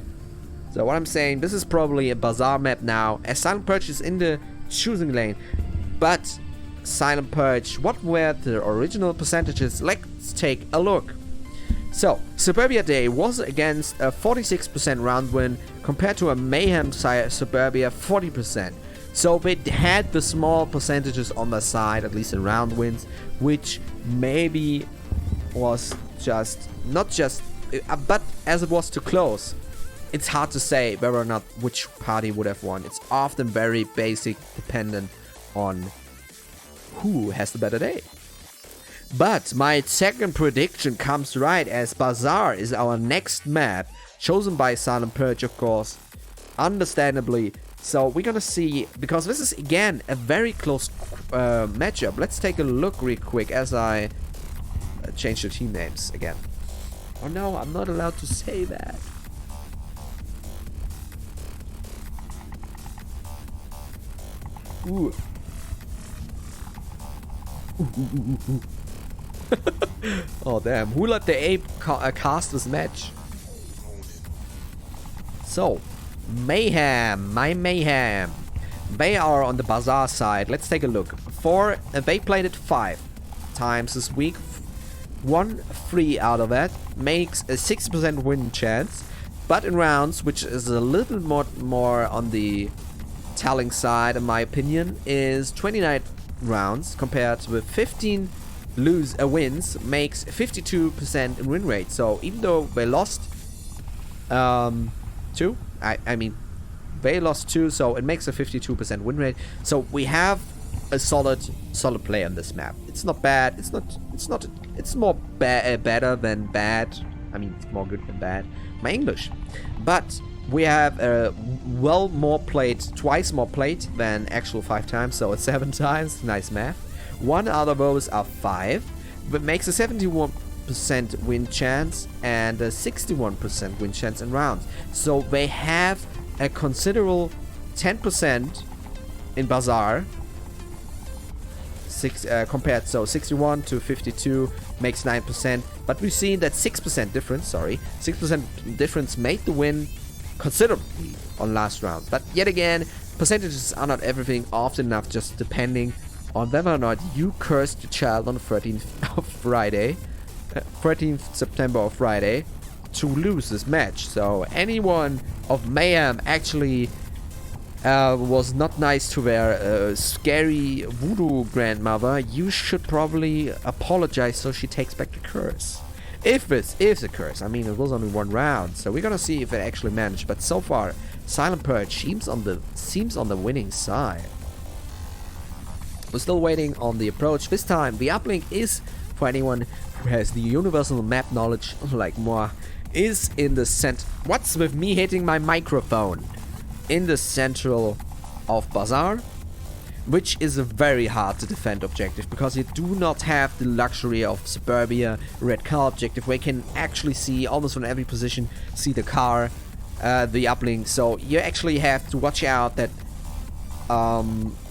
So what I'm saying, this is probably a Bazaar map now, as Silent Purge is in the choosing lane. But Silent Purge. What were the original percentages? Let's take a look. So, Suburbia Day was against a 46% round win compared to a Mayhem Suburbia 40%. So they had the small percentages on their side, at least in round wins, which maybe was but as it was too close, it's hard to say whether or not which party would have won. It's often very basic, dependent on who has the better day. But my second prediction comes right, as Bazaar is our next map, chosen by Silent Purge, of course, understandably. So we're gonna see, because this is again a very close matchup. Let's take a look real quick as I change the team names again. Oh no, I'm not allowed to say that. Ooh. Oh damn, who let the ape cast this match? So, Mayhem, my Mayhem. They are on the Bazaar side. Let's take a look. They played it 5 times this week. 3 out of that makes a 60% win chance. But in rounds, which is a little more on the telling side, in my opinion, is 29 rounds compared with 15 wins makes 52% in win rate. So even though they lost 2, I mean they lost 2, so it makes a 52% win rate. So we have a solid play on this map. It's not bad. It's more better than bad. I mean, it's more good than bad. My English. But we have twice more played than actual 5 times, so it's 7 times. Nice math. 1 out of those are 5, but makes a 71% win chance and a 61% win chance in rounds. So they have a considerable 10% in Bazaar. Compared, so 61 to 52 makes 9%, but we've seen that 6% difference made the win considerably on last round. But yet again, percentages are not everything, often enough just depending on whether or not you cursed your child on the 13th September or Friday to lose this match. So anyone of Mayhem actually was not nice to their scary voodoo grandmother, you should probably apologize so she takes back the curse. If this is a curse, I mean, it was only 1 round, so we're gonna see if it actually managed. But so far, Silent Purge seems on the winning side. We're still waiting on the approach. This time, the uplink is, for anyone who has the universal map knowledge like moi, is in the center. What's with me hitting my microphone? In the central of Bazaar, which is a very hard to defend objective because you do not have the luxury of Suburbia red car objective where you can actually see almost from every position, see the car, the uplink. So you actually have to watch out that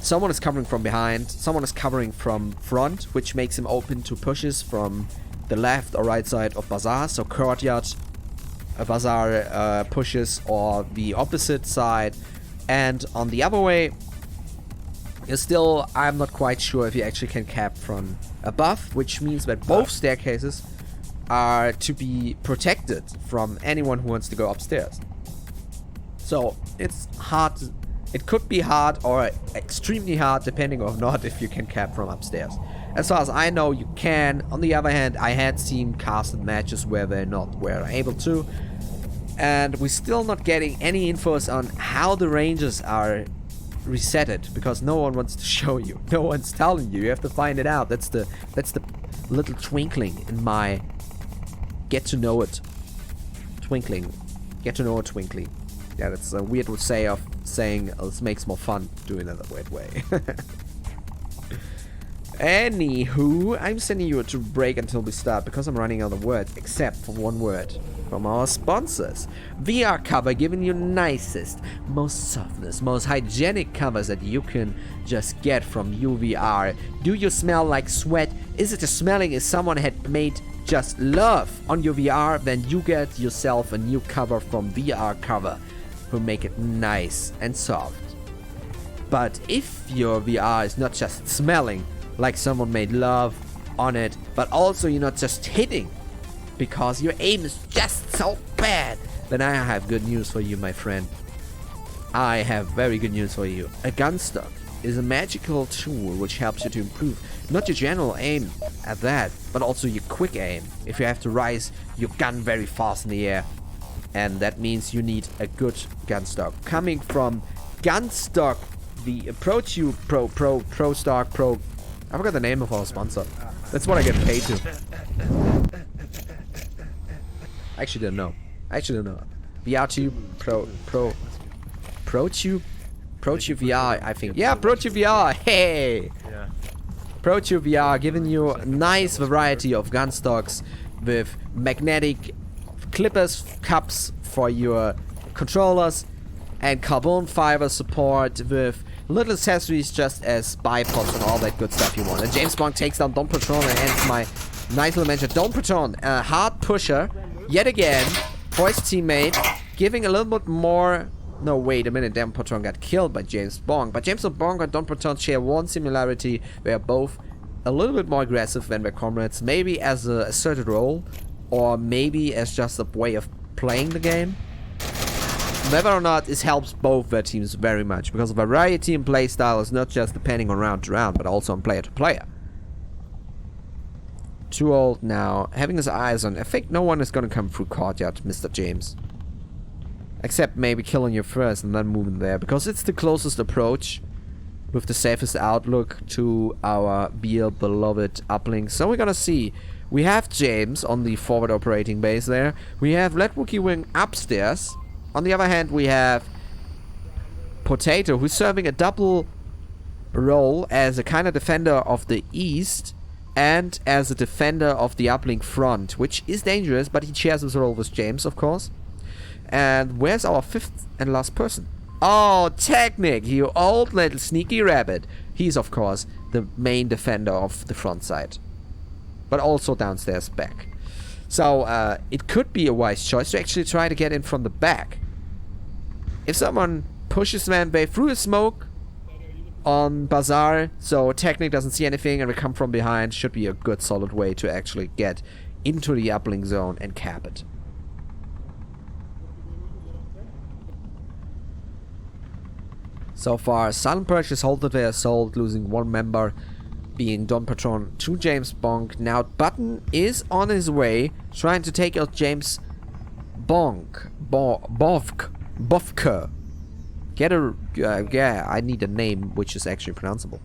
someone is covering from behind, someone is covering from front, which makes him open to pushes from the left or right side of Bazaar. So courtyard, Bazaar pushes, or the opposite side. And on the other way, I'm not quite sure if you actually can cap from above, which means that both staircases are to be protected from anyone who wants to go upstairs. So it's hard. It could be hard or extremely hard depending on not if you can cap from upstairs. As far as I know, you can. On the other hand, I had seen casted matches where they were able to. And we're still not getting any infos on how the ranges are resetted, because no one wants to show you. No one's telling you. You have to find it out. That's the little twinkling in my get to know it twinkling. Get to know it twinkling. Yeah, that's a weird way of saying it makes more fun doing it that weird way. Anywho, I'm sending you to break until we start because I'm running out of words, except for one word from our sponsors. VR Cover, giving you nicest, most softness, most hygienic covers that you can just get from UVR. Do you smell like sweat? Is it smelling as someone had made just love on your VR? Then you get yourself a new cover from VR Cover, who make it nice and soft. But if your VR is not just smelling like someone made love on it, but also you're not just hitting because your aim is just so bad, then I have good news for you, my friend. I have very good news for you. A gun stock is a magical tool which helps you to improve not your general aim at that, but also your quick aim. If you have to rise your gun very fast in the air, and that means you need a good gun stock. Coming from Gunstock, the Pro Stock Pro. I forgot the name of our sponsor. That's what I get paid to. I actually don't know. VRTube ProTube VR, I think. Yeah, ProTube VR. Hey. Yeah. ProTube VR giving you a nice variety of gun stocks with magnetic clippers, cups for your controllers, and carbon fiber support with little accessories just as bipods and all that good stuff you want. And James Bond takes down Don Patron and ends my nice little mention. Don Patron, a hard pusher, yet again, for his teammate, giving a little bit more... No, wait a minute, Don Patron got killed by James Bond. But James Bond and Don Patron share one similarity. They are both a little bit more aggressive than their comrades, maybe as a asserted role, or maybe as just a way of playing the game. Whether or not, this helps both their teams very much, because variety in playstyle is not just depending on round to round, but also on player to player. Too old now, having his eyes on. I think no one is gonna come through courtyard, Mr. James. Except maybe killing you first and then moving there, because it's the closest approach with the safest outlook to our beloved uplink. So we're gonna see. We have James on the forward operating base there. We have Lead Wookie Wing upstairs. On the other hand, we have Potato, who's serving a double role as a kind of defender of the east and as a defender of the uplink front, which is dangerous, but he shares his role with James, of course. And where's our fifth and last person? Oh, Technic, you old little sneaky rabbit. He's, of course, the main defender of the front side, but also downstairs back. So it could be a wise choice to actually try to get in from the back. If someone pushes Van Bay through the smoke on Bazaar, so Technic doesn't see anything and we come from behind, should be a good solid way to actually get into the uplink zone and cap it. So far, Silent Purge has halted their assault, losing one member, being Don Patron to James Bonk. Now Button is on his way, trying to take out James Bonk. Bofke. Get a... yeah, I need a name which is actually pronounceable.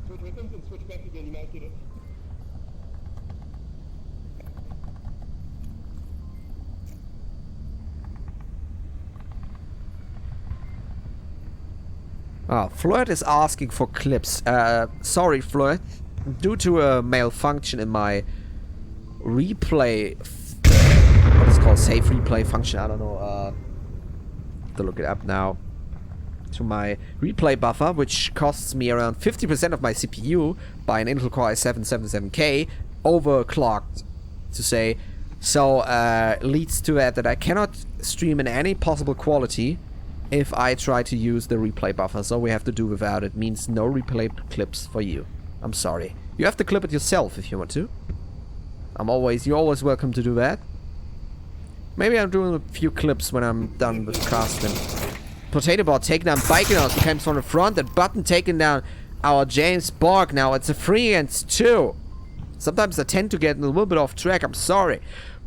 Switch weapons and switch back again, you might get it. Oh, Flirt is asking for clips. Sorry, Flirt. Due to a malfunction in my replay... what is it called? Save replay function? I don't know. To look it up now. To my replay buffer, which costs me around 50% of my CPU by an Intel Core i7-77K, overclocked, to say. So, leads to that I cannot stream in any possible quality if I try to use the replay buffer, so we have to do without it. Means no replay clips for you. I'm sorry. You have to clip it yourself if you want to. You're always welcome to do that. Maybe I'm doing a few clips when I'm done with casting. Potato Bot taking down Bikenhouse, he comes from the front, and Button taking down our James Borg. Now it's a 3 against 2. Sometimes I tend to get a little bit off track, I'm sorry.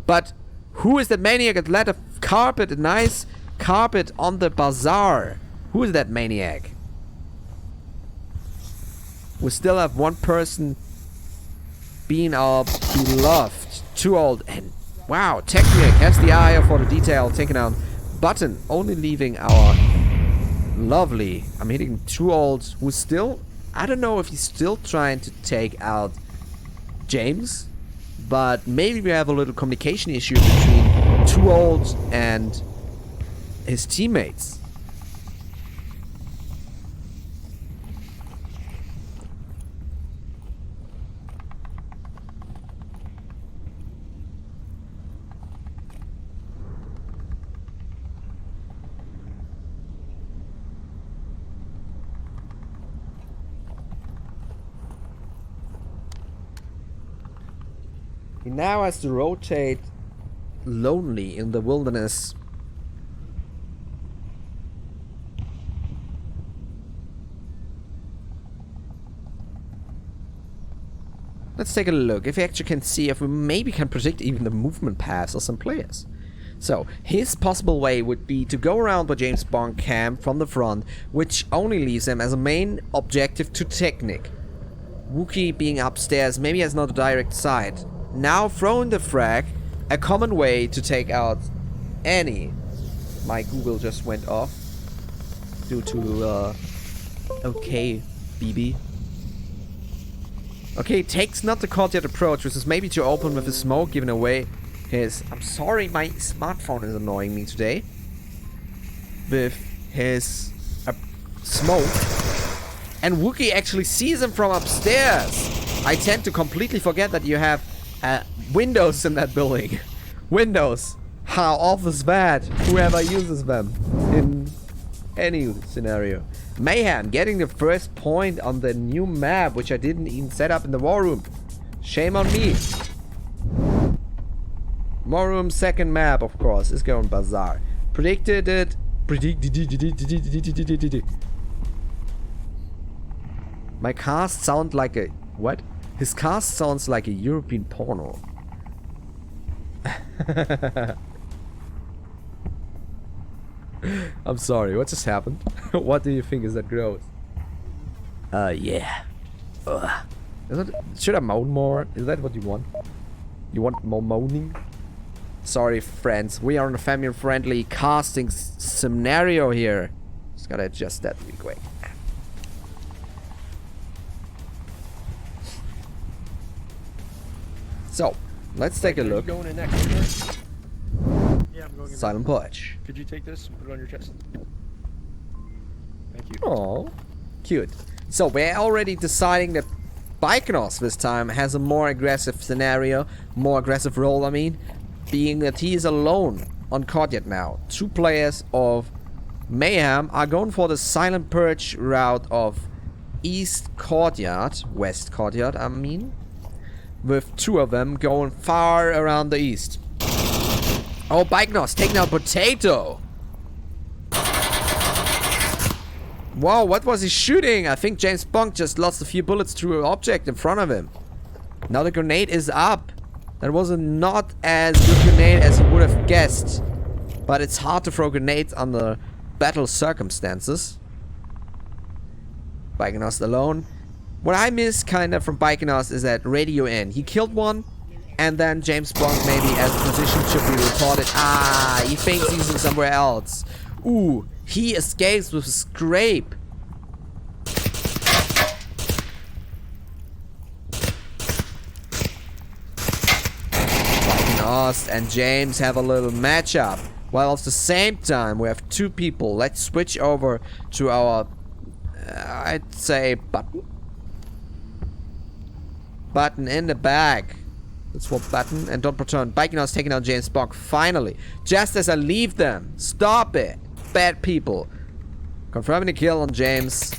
But who is that maniac that let a carpet, a nice carpet on the bazaar? Who is that maniac? We still have one person being our beloved. Too old. And wow, Technic has the eye for the detail, taking out Button, only leaving our lovely, I'm hitting Too Old, who's still, I don't know if he's still trying to take out James, but maybe we have a little communication issue between Too Old and his teammates. He now has to rotate lonely in the wilderness. Let's take a look if we actually can see if we maybe can predict even the movement paths of some players. So, his possible way would be to go around the James Bond camp from the front, which only leaves him as a main objective to Technic. Wookie being upstairs maybe has not a direct sight. Now throwing the frag, a common way to take out any. My Google just went off due to okay, BB. Okay, takes not the courtyard approach, which is maybe too open with his smoke, giving away his... I'm sorry, my smartphone is annoying me today. With his smoke. And Wookie actually sees him from upstairs. I tend to completely forget that you have windows in that building. Windows. How awful is that? Whoever uses them in any scenario. Mayhem getting the first point on the new map, which I didn't even set up in the war room. Shame on me. War room second map, of course, is going bazaar. Predicted it. My cast sound like a... What? His cast sounds like a European porno. I'm sorry, what just happened? What do you think is that gross? Yeah. Should I moan more? Is that what you want? You want more moaning? Sorry, friends. We are on a family-friendly casting scenario here. Just gotta adjust that real quick. So, let's take a look. Going in next. Yeah, I'm going in. Silent Purge. Could you take this and put it on your chest? Thank you. Oh, cute. So we're already deciding that Baikonur this time has a more aggressive scenario, more aggressive role, I mean, being that he is alone on courtyard now. 2 players of Mayhem are going for the Silent Purge route of East Courtyard, West Courtyard, I mean, with 2 of them going far around the east. Oh, Baikonur's taking out Potato. Wow, what was he shooting? I think James Bond just lost a few bullets through an object in front of him. Now the grenade is up. That was a not as good grenade as you would have guessed. But it's hard to throw grenades under battle circumstances. Baikonur's alone. What I miss kind of from Baikonur is that radio in. He killed one. And then James Bond maybe as a position should be reported. Ah, he thinks he's in somewhere else. Ooh, he escapes with a scrape. Baikonur and James have a little matchup. While at the same time we have 2 people. Let's switch over to our, I'd say, button. Button in the back. Let's swap button and don't return. Baikonur's taking out James Bond finally. Just as I leave them. Stop it. Bad people. Confirming the kill on James.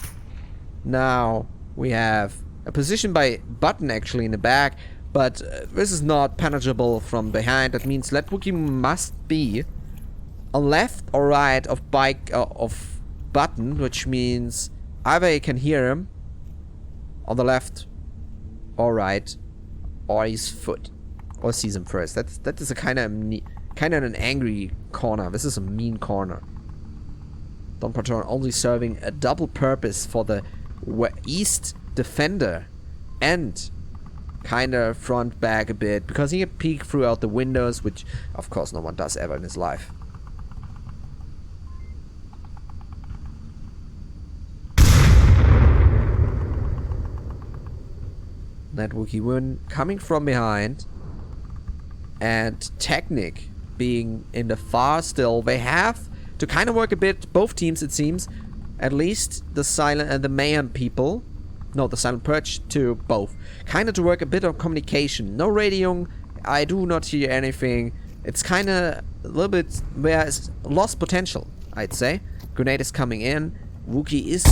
Now we have a position by Button actually in the back. But this is not penetrable from behind. That means Let Wookie must be on left or right of Button. Which means either he can hear him on the left or right. Or his foot, or sees him first. That is a kind of an angry corner. This is a mean corner. Don Patron only serving a double purpose for the east defender and kind of front back a bit because he can peek throughout the windows, which of course no one does ever in his life. That Wookie win coming from behind, and Technic being in the far still. They have to kind of work a bit, both teams it seems, at least the Silent and the Mayhem people, no, the Silent Purge too, both, kind of to work a bit of communication. No radioing, I do not hear anything. It's kind of a little bit, there's lost potential, I'd say. Grenade is coming in, Wookie is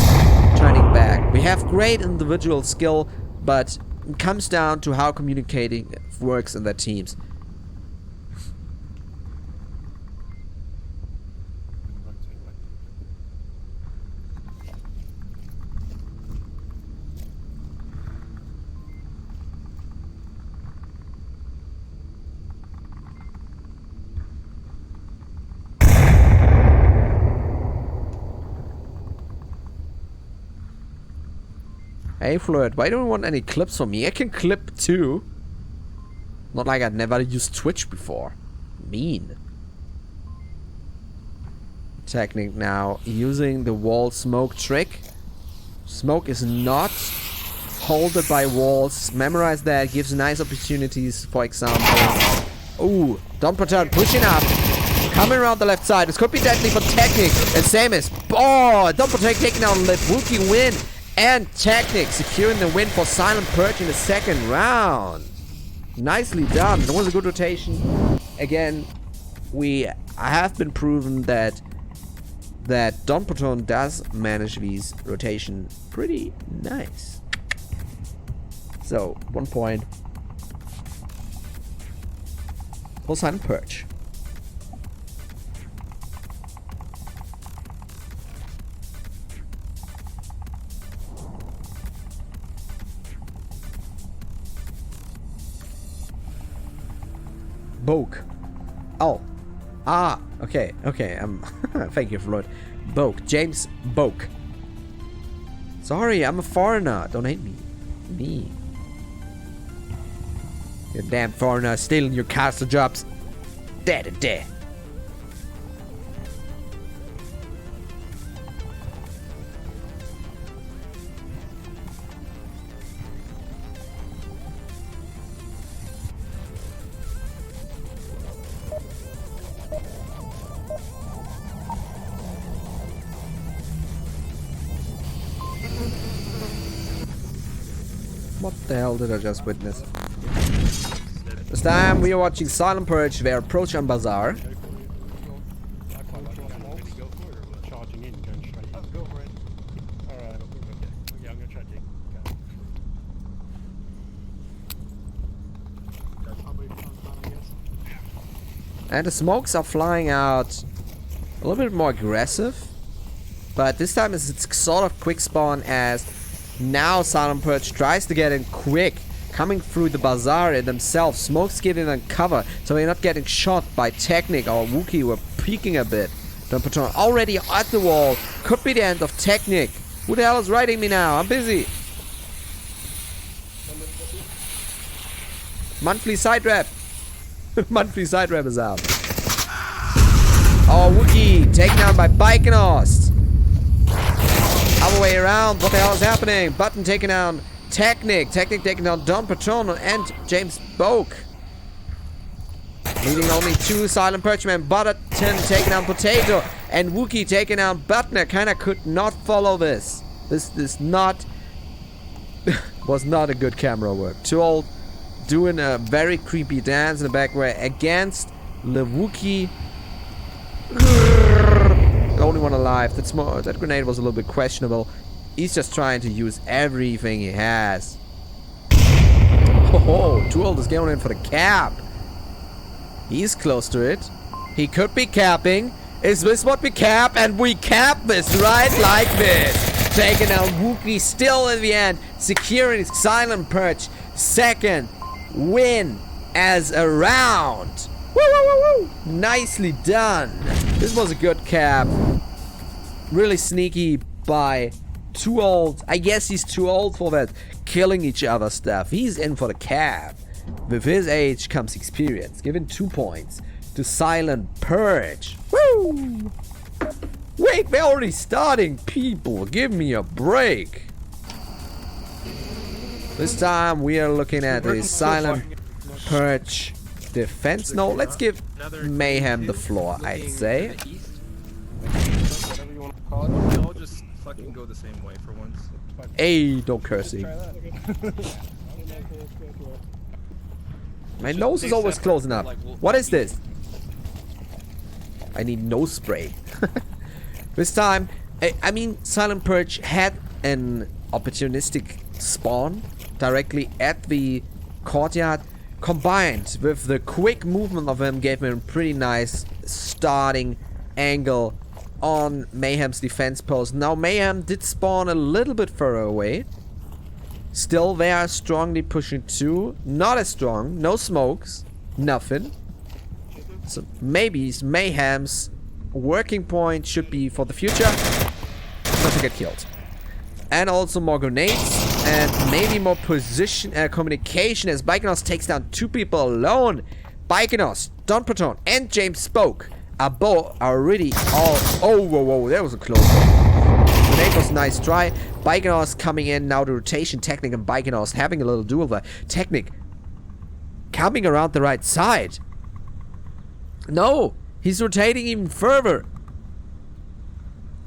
turning back. We have great individual skill, but it comes down to how communicating works in their teams. Hey Flirt, why don't you want any clips from me? I can clip too. Not like I'd never used Twitch before. Mean. Technique now. Using the wall smoke trick. Smoke is not holded by walls. Memorize that. Gives nice opportunities, for example. Ooh, don't pretend. Pushing up. Coming around the left side. This could be deadly for Technique. And same as... Oh, don't pretend taking down Lip. Wookie win. And Technic securing the win for Silent Purge in the second round. Nicely done. That was a good rotation. Again, I have been proven that Don Patron does manage these rotation pretty nice. So 1 point for Silent Purge. Boke. Oh. Ah. Okay. Okay. Thank you, Floyd. Boke. James Boke. Sorry, I'm a foreigner. Don't hate me. Me. You damn foreigner stealing your castle jobs. Dead. What the hell did I just witness? This time we are watching Silent Purge. They approach on Bazaar. And the smokes are flying out a little bit more aggressive. But this time it's sort of quick spawn as now Silent Purge tries to get in quick, coming through the Bazaar in themselves. Smoke's giving them cover, so they're not getting shot by Technic or Wookie who are peeking a bit. Don Patron already at the wall. Could be the end of Technic. Who the hell is writing me now? I'm busy. Monthly side rep. Monthly side rep is out. Oh, Wookie taken down by Baikenhorst. Other way around. What the hell is happening? Button taking down Technic. Technic taking down Don Patron and James Boke. Leaving only two Silent Purge men. Button taking down Potato. And Wookie taking down Butner. Kinda could not follow this. This not... was not a good camera work. Too old. Doing a very creepy dance in the back way against the Wookie. The only one alive. That grenade was a little bit questionable. He's just trying to use everything he has. Oh, Too Old is going in for the cap. He's close to it. He could be capping. Is this what we cap? And we cap this right like this. Taking out Wookie still in the end. Securing Silent Purge. Second win as a round. Woo, woo, woo, woo. Nicely done. This was a good cap. Really sneaky by Too Old. I guess he's too old for that killing each other stuff. He's in for the cap. With his age comes experience. Giving 2 points to Silent Purge. Woo! Wait, we're already starting, people. Give me a break. This time we are looking at the Silent Purge defense. No, let's give Mayhem the floor, I'd say. I'll just fucking go the same way for once. Hey, don't curse me. My nose is always close enough. What is this? I need nose spray. This time, I mean, Silent Purge had an opportunistic spawn directly at the courtyard. combined with the quick movement of him gave me a pretty nice starting angle on Mayhem's defense post. Now Mayhem did spawn a little bit further away. Still, they are strongly pushing too. Not as strong. No smokes. Nothing. So maybe Mayhem's working point should be for the future not to get killed. And also more grenades. And maybe more position communication as Bikenos takes down 2 people alone. Bikenos, Don Patron, and James Spoke are both already all... Oh, whoa, that was a close one. Grenade was a nice try. Bikenos coming in now, the rotation. Technic and Bikenos having a little duel there. Technic coming around the right side. No, he's rotating even further.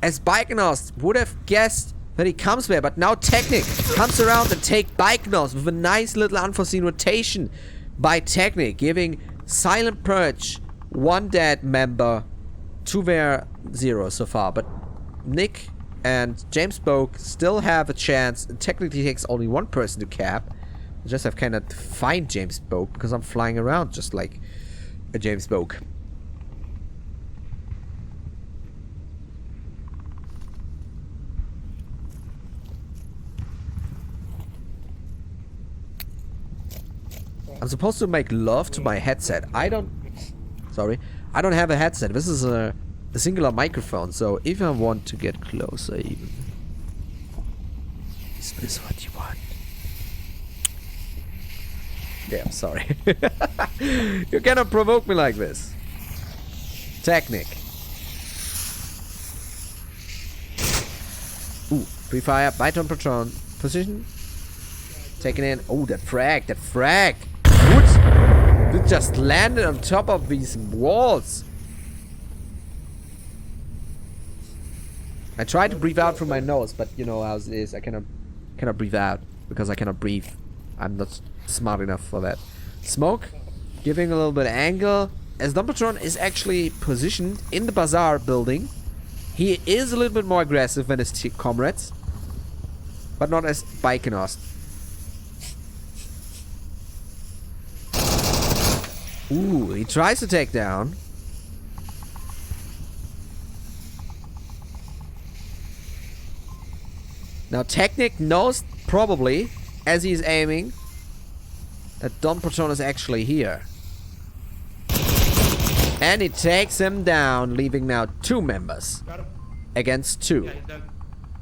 As Bikenos would have guessed that he comes there, but now Technic comes around and take Bikenos with a nice little unforeseen rotation by Technic, giving Silent Purge 1 dead member to their 0 so far. But Nick and James Spoke still have a chance. It technically takes only 1 person to cap. I just have kind of to find James Spoke because I'm flying around just like a James Spoke. I'm supposed to make love to my headset. I don't have a headset. This is a singular microphone, so if I want to get closer even. Is this what you want? Yeah, I'm sorry. You cannot provoke me like this. Technic. Ooh, free fire, bite on Patron. Position. Taken in. Oh, that frag. What? It just landed on top of these walls. I tried to breathe out through my nose, but you know how it is. I cannot breathe out because I cannot breathe. I'm not smart enough for that. Smoke, giving a little bit of angle. As Dumpatron is actually positioned in the bazaar building, he is a little bit more aggressive than his comrades, but not as Bikenos. Ooh, he tries to take down. Now Technic knows probably, as he's aiming, that Don Patron is actually here. And he takes him down, leaving now 2 members against 2. Yeah, he's done.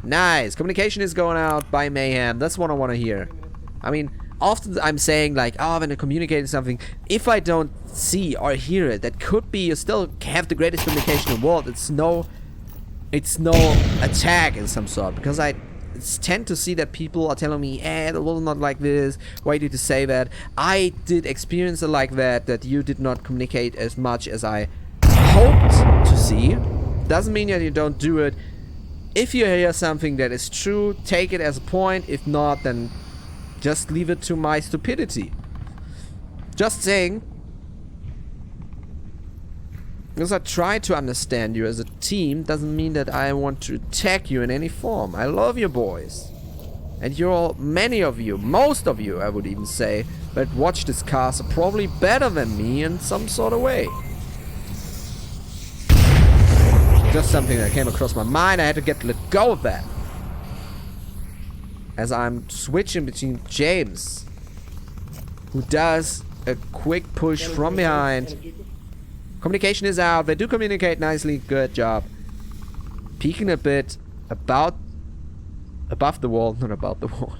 Nice. Communication is going out by Mayhem. That's what I want to hear. I mean, often I'm saying like, oh, when I communicate something, if I don't see or hear it, that could be you still have the greatest communication in the world. It's no attack in some sort, because I tend to see that people are telling me, it was not like this, why did you say that? I did experience it like that you did not communicate as much as I hoped to see. Doesn't mean that you don't do it. If you hear something that is true, take it as a point. If not, then just leave it to my stupidity. Just saying. Because I try to understand you as a team doesn't mean that I want to attack you in any form. I love you boys. And you're all, many of you, most of you I would even say, that watch this cast are probably better than me in some sort of way. Just something that came across my mind, I had to let go of that. As I'm switching between James, who does a quick push from behind. Communication is out. They do communicate nicely. Good job. Peeking a bit above the wall, not about the wall.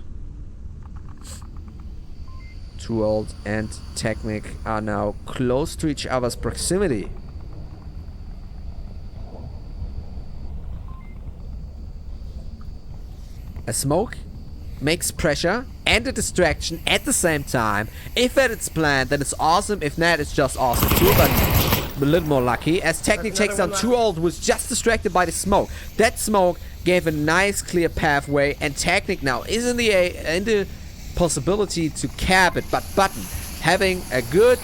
Too Old and Technic are now close to each other's proximity. A smoke makes pressure and a distraction at the same time. If that is planned, then it's awesome. If not, it's just awesome too, but a little more lucky. As Technic takes down Too Old, who was just distracted by the smoke. That smoke gave a nice clear pathway, and Technic now is in the possibility to cap it. But Button, having a good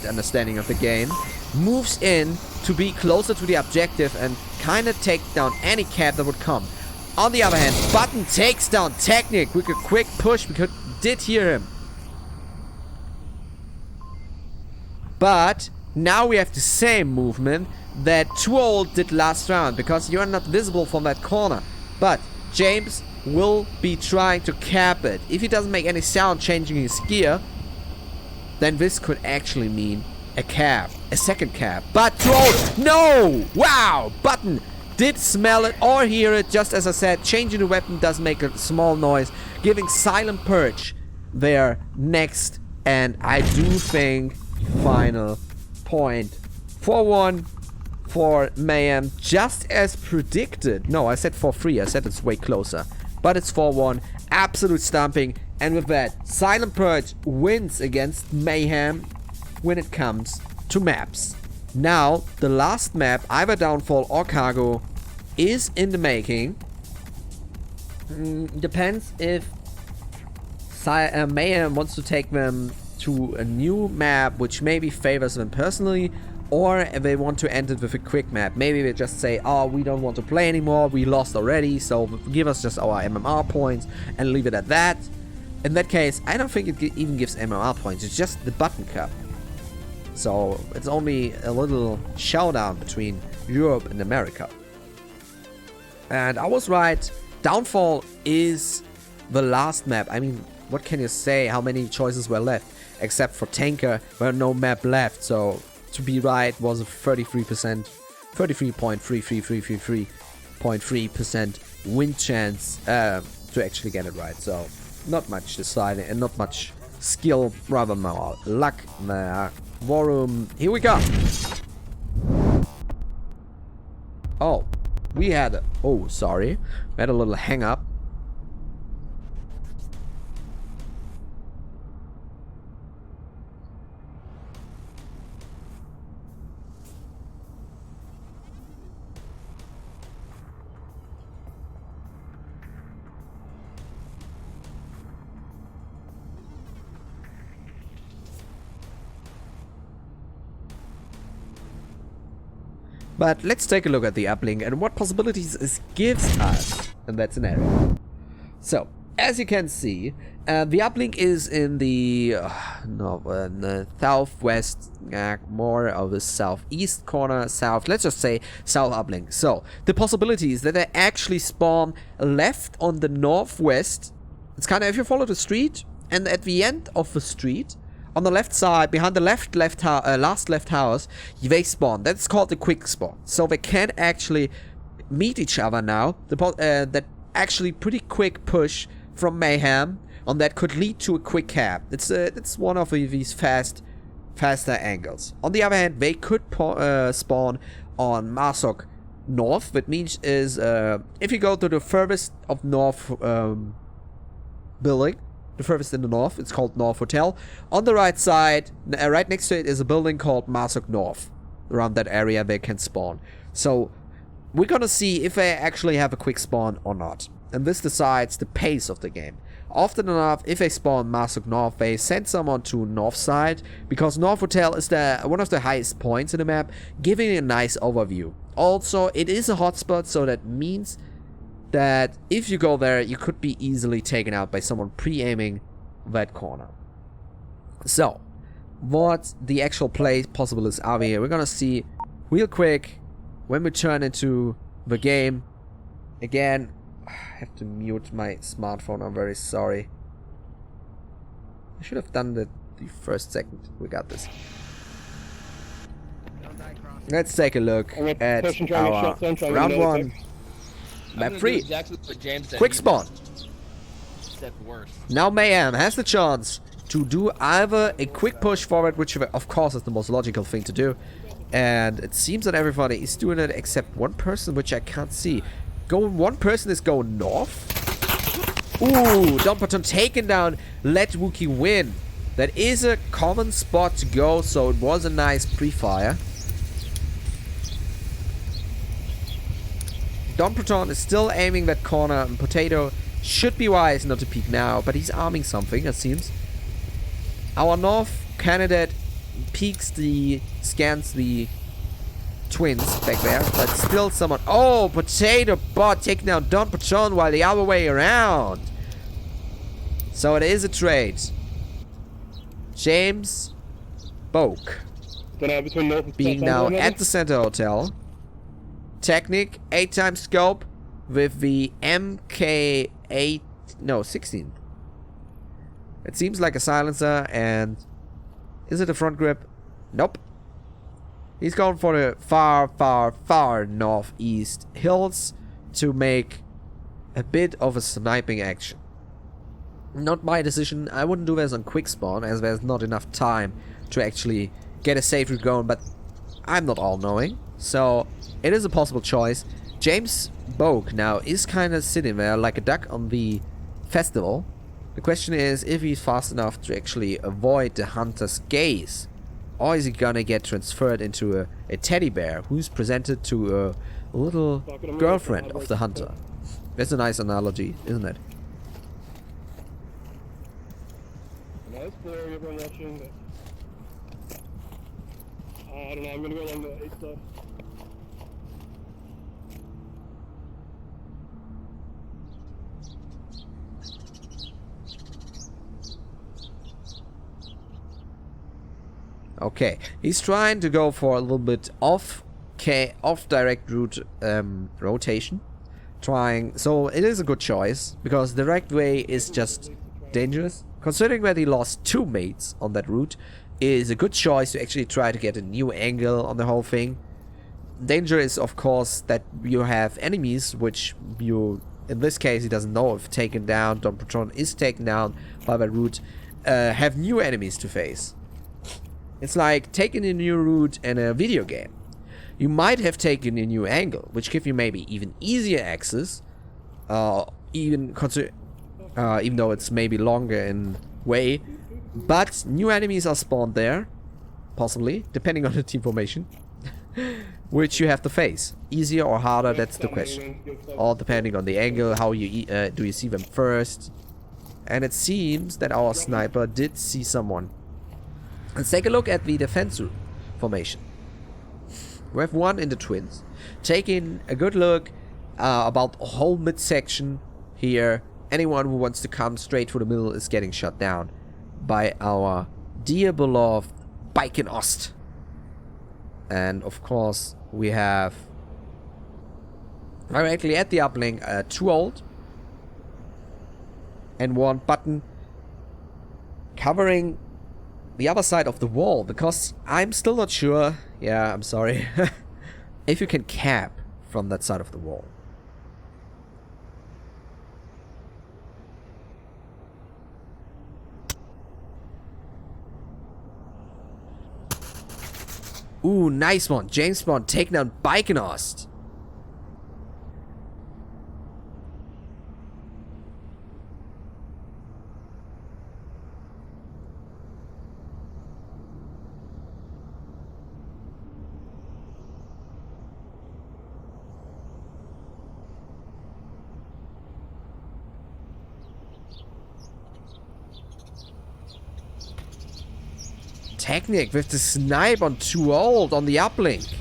understanding of the game, moves in to be closer to the objective and kind of take down any cap that would come. On the other hand, Button takes down Technic with a quick push. We did hear him. But now we have the same movement that Troll did last round, because you are not visible from that corner. But James will be trying to cap it. If he doesn't make any sound changing his gear, then this could actually mean a cap, a second cap. But Troll, no! Wow! Button did smell it or hear it. Just as I said, changing the weapon does make a small noise, giving Silent Purge their next, and I do think, final point. 4-1 for Mayhem, just as predicted. No, I said 4-3. I said it's way closer. But it's 4-1. Absolute stomping. And with that, Silent Purge wins against Mayhem when it comes to maps. Now, the last map, either Downfall or Cargo, is in the making. Depends if Mayhem wants to take them to a new map, which maybe favors them personally, or if they want to end it with a quick map. Maybe they just say, oh, we don't want to play anymore, we lost already, so give us just our MMR points and leave it at that. In that case, I don't think it even gives MMR points, it's just the button cup. So it's only a little showdown between Europe and America. And I was right, Downfall is the last map. I mean, what can you say, how many choices were left? Except for Tanker, where no map left, so to be right was a 33%, 33.33333.3% win chance to actually get it right. So not much deciding and not much skill, rather more luck. War Room, here we go. Oh, we had sorry, we had a little hang up. But let's take a look at the uplink and what possibilities it gives us in that scenario. So, as you can see, the uplink is in the southwest, more of the southeast corner, south, let's just say south uplink. So, the possibility is that they actually spawn left on the northwest. It's kind of, if you follow the street, and at the end of the street, on the left side, behind the last left house, they spawn. That's called the quick spawn. So they can actually meet each other now. That actually pretty quick push from Mayhem on that could lead to a quick cap. It's one of these faster angles. On the other hand, they could spawn on Marsok North. That means is if you go to the furthest of north building. The furthest in the north, it's called North Hotel. On the right side, right next to it is a building called Marsok North. Around that area they can spawn. So we're gonna see if they actually have a quick spawn or not. And this decides the pace of the game. Often enough, if they spawn Marsok North, they send someone to north side, because North Hotel is one of the highest points in the map, giving a nice overview. Also, it is a hotspot, so that means that if you go there, you could be easily taken out by someone pre-aiming that corner. So, what the actual play possibilities are here, we're gonna see real quick when we turn into the game. Again, I have to mute my smartphone, I'm very sorry. I should have done the first second. We got this. Let's take a look at our round one. Map 3. Exactly what James said. Quick spawn. Except worse. Now Mayhem has the chance to do either a quick push forward, which of course is the most logical thing to do. And it seems that everybody is doing it except one person, which I can't see. One person is going north. Ooh, Domperton taken down. Let Wookie win. That is a common spot to go, so it was a nice pre-fire. Domperton is still aiming that corner, and Potato should be wise not to peek now, but he's arming something, it seems. Our North candidate scans the twins back there, but still someone. Oh, Potato Bot taking down Domperton while the other way around. So it is a trade. James Boke Then between north and Being south now London, at the center hotel. Technic, 8 times scope with the MK8, no, 16. It seems like a silencer, and is it a front grip? Nope. He's going for the far, far, far northeast hills to make a bit of a sniping action. Not my decision. I wouldn't do this on quick spawn, as there's not enough time to actually get a safe route going, but I'm not all-knowing, so it is a possible choice. James Boak now is kind of sitting there like a duck on the festival. The question is if he's fast enough to actually avoid the hunter's gaze, or is he gonna get transferred into a teddy bear who's presented to a little girlfriend of the hunter. That's a nice analogy, isn't it? Nice clearing, everyone rushing, but I don't know, I'm gonna go along the 8 side. Okay, he's trying to go for a little bit off direct route rotation. So it is a good choice, because direct way is just dangerous. Considering that he lost 2 mates on that route, is a good choice to actually try to get a new angle on the whole thing. Danger is, of course, that you have enemies, which you, in this case, he doesn't know if taken down, Don Patron is taken down by that route, have new enemies to face. It's like taking a new route in a video game. You might have taken a new angle, which give you maybe even easier access, even though it's maybe longer in way. But new enemies are spawned there, possibly, depending on the team formation, which you have to face. Easier or harder, that's the question. All depending on the angle, how you do you see them first. And it seems that our sniper did see someone. Let's take a look at the defense formation. We have one in the twins. Taking a good look about the whole midsection here. Anyone who wants to come straight for the middle is getting shot down by our dear beloved Biken Ost. And of course we have directly at the uplink 2 old and 1 button covering the other side of the wall, because I'm still not sure, yeah, I'm sorry, if you can cap from that side of the wall. Ooh, nice one. James Bond taking down Bikenhorst. Technic with the snipe on 2 old on the uplink.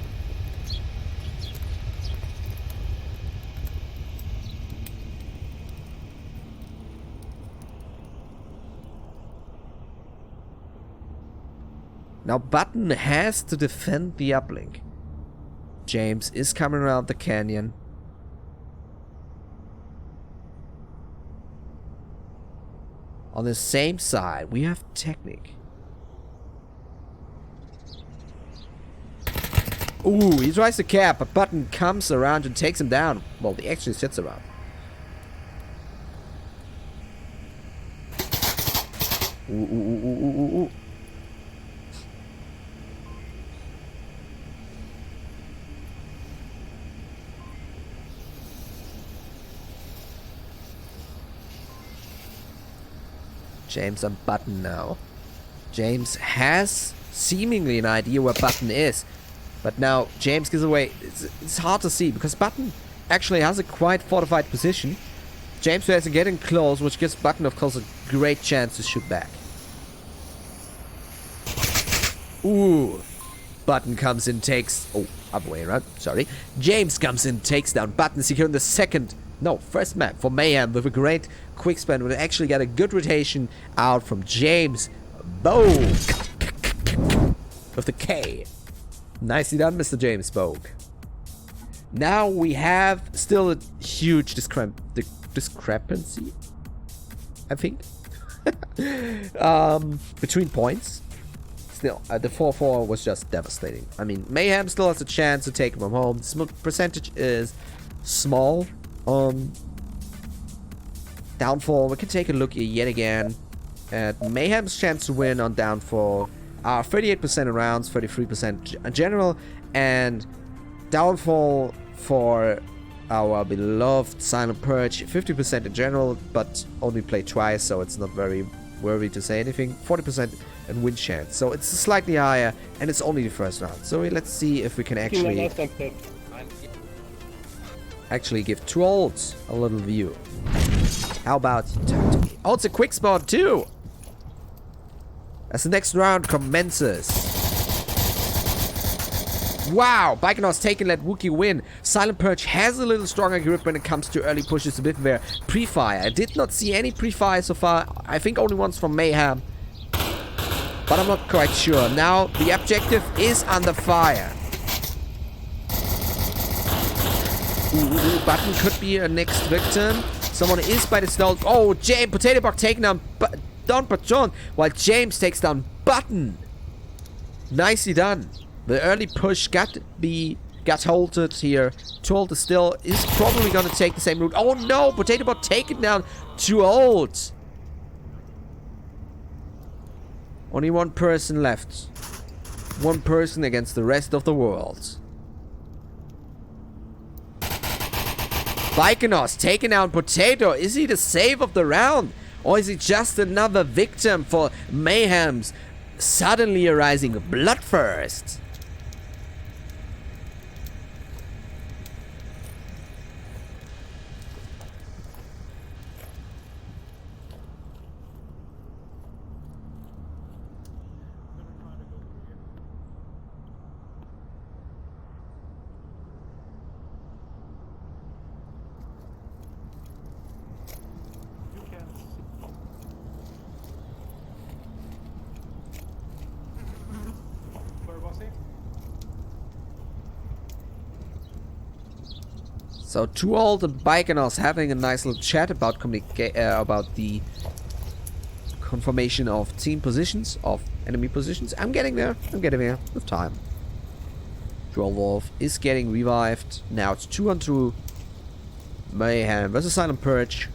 Now Button has to defend the uplink. James is coming around the canyon. On the same side, we have Technic. Ooh, he tries to cap, but Button comes around and takes him down. Well, he actually sits around. Ooh. James and Button now. James has seemingly an idea where Button is. But now James gives away. It's hard to see because Button actually has a quite fortified position. James has to get in close, which gives Button, of course, a great chance to shoot back. Ooh. Button comes in, takes... Oh, other way around. Sorry. James comes in, takes down Button, securing the first map for Mayhem with a great quick spin. We'll actually get a good rotation out from James. Boom! with the K. Nicely done, Mr. James Bogue. Now we have still a huge discrepancy, I think, between points. Still, the 4-4 was just devastating. I mean, Mayhem still has a chance to take him home. The percentage is small. Downfall, we can take a look yet again at Mayhem's chance to win on Downfall. 38% in rounds, 33% general, and Downfall for our beloved Silent Purge, 50% in general, but only played twice, so it's not very worthy to say anything. 40% in win chance, so it's slightly higher, and it's only the first round. So let's see if we can actually give Trolls a little view. How about you talk to me? Oh, it's a quick spot too! As the next round commences. Wow, Baikonur's taken, let Wookiee win. Silent Purge has a little stronger grip when it comes to early pushes with their pre-fire. I did not see any pre-fire so far. I think only once from Mayhem. But I'm not quite sure. Now, the objective is under fire. Ooh, Button could be a next victim. Someone is by the snow. Oh, James, Potato Bug taking down Don Patron, while James takes down Button. Nicely done. The early push got halted here. Told is probably gonna take the same route. Oh no, Potato Bug taken down. Too old. Only one person left. One person against the rest of the world. Baikonur's taking down Potato. Is he the save of the round? Or is he just another victim for Mayhem's suddenly arising bloodthirst? So Too Old and Baikonur's having a nice little chat about the confirmation of team positions, of enemy positions. I'm getting there with time. Drollwolf is getting revived. Now it's 2-on-2. Mayhem versus Silent Purge.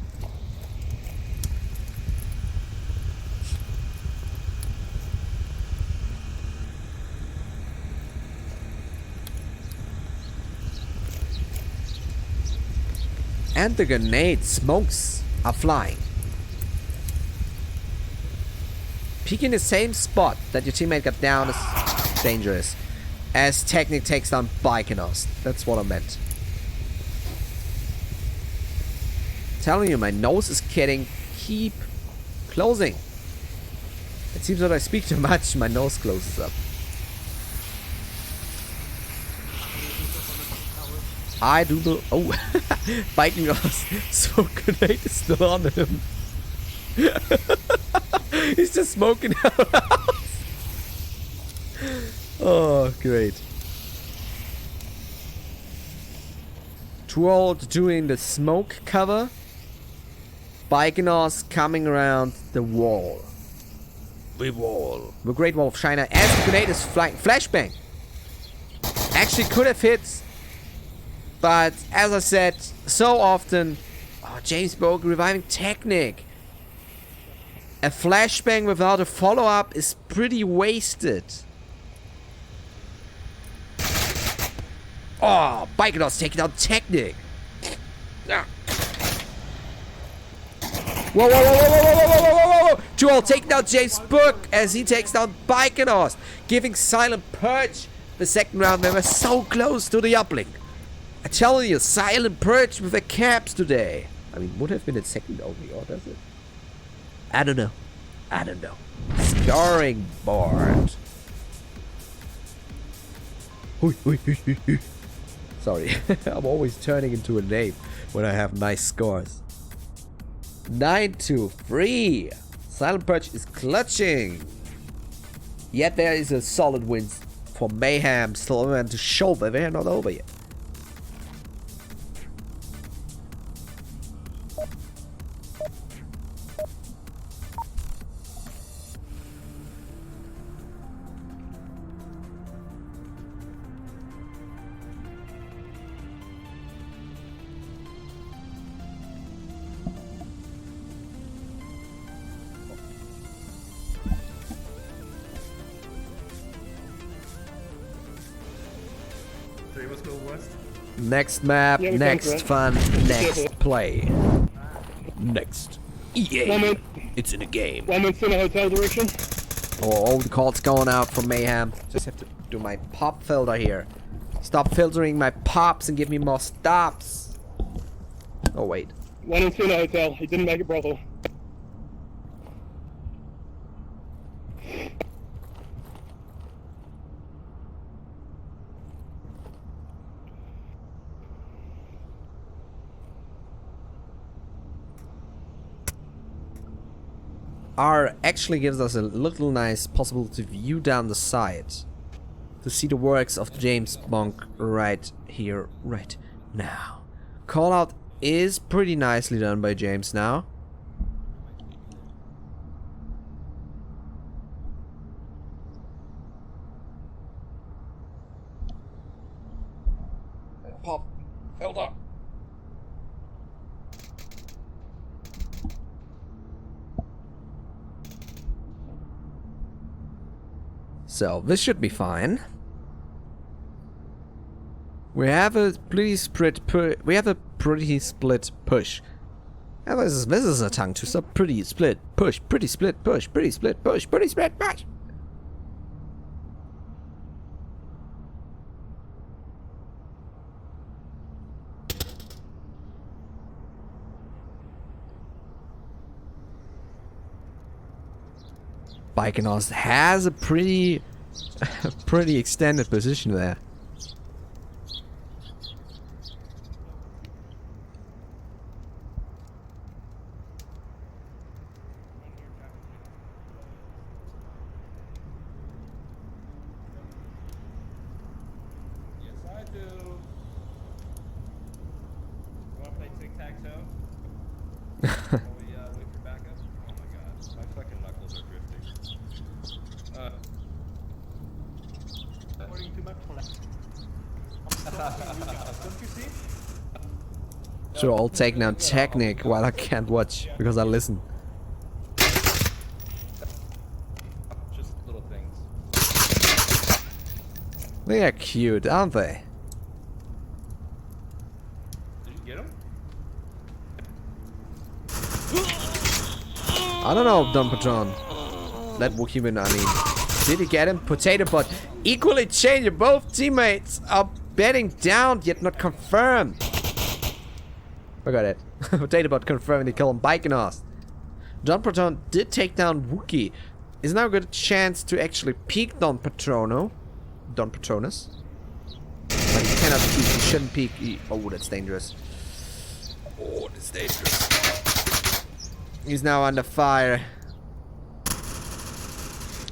And the grenade smokes are flying. Peeking the same spot that your teammate got down is dangerous. As Technic takes down Baikonur's. That's what I meant. Telling you, my nose is keep closing. It seems that I speak too much, my nose closes up. I do the... Oh, Baikonur's smoke grenade is still on him. He's just smoking out. Oh, great. Too Old doing the smoke cover. Baikonur's coming around the wall. The wall. The Great Wall of China as the grenade is flying. Flashbang. Actually could have hit. But as I said, so often, James Bogue reviving Technic. A flashbang without a follow-up is pretty wasted. Oh, Baikonur's taking out Technic. Whoa, whoa, whoa, whoa, whoa, whoa, whoa, whoa, whoa, whoa. Too Old taking down James Book as he takes down Baikonur's, giving Silent Purge the second round. They were so close to the uplink. I tell you, Silent Purge with the caps today. I mean, would have been a second only, or does it? I don't know. Scoring board. Sorry, I'm always turning into a name when I have nice scores. 9-3. Silent Purge is clutching. Yet there is a solid win for Mayhem still and to show that they're not over yet. Three of us go west. Next map, Yeah, we next can, fun, next Careful. play. Next. EA. Woman. It's in a game. One man's in a hotel direction. Oh, all the calls going out from Mayhem. Just have to do my pop filter here. Stop filtering my pops and give me more stops. Oh, wait. One in a hotel. He didn't make it brothel. R actually gives us a little nice possibility to view down the side. To see the works of James Monk right here, right now. Call out is pretty nicely done by James now. Pop filter. So this should be fine. We have a pretty split. We have a pretty split push. And this is a tongue twister. Pretty split push. Pretty split push. Pretty split push. Pretty split push. Baikonur has a pretty extended position there. Yes, I do. You wanna play tic-tac-toe? While we wait for backup? Oh my god, my fucking knuckles are drifting. According to my plan. Don't you see? So I'll take now Technic while I can't watch because I listen. Just little things. They are cute, aren't they? Did you get him? I don't know, Don Patron. That Wookiee win, I mean. Did he get him? Potato Bot. Equally changed. Both teammates are betting down, yet not confirmed. I got it. Potato Bot confirming the kill on Baikonur. Don Patron did take down Wookiee. Is now a good chance to actually peek Don Patronus. But he cannot peek. He shouldn't peek. Oh, that's dangerous. Oh, that's dangerous. He's now under fire.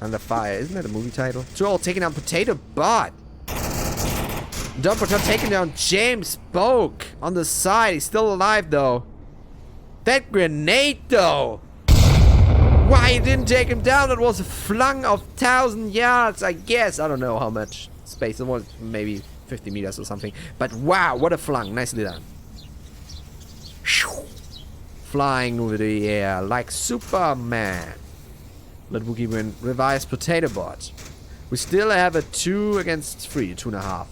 Under fire. Isn't that a movie title? Troll taking down Potato Bot. Don Patron taking down James Spoke on the side. He's still alive though. That grenade though. Why he didn't take him down? That was a flung of 1,000 yards, I guess. I don't know how much space it was. Maybe 50 meters or something. But wow, what a flung. Nicely done. Flying over the air like Superman. Let Wookiee win. Revives Potato Bot. We still have a 2 against 3. 2.5.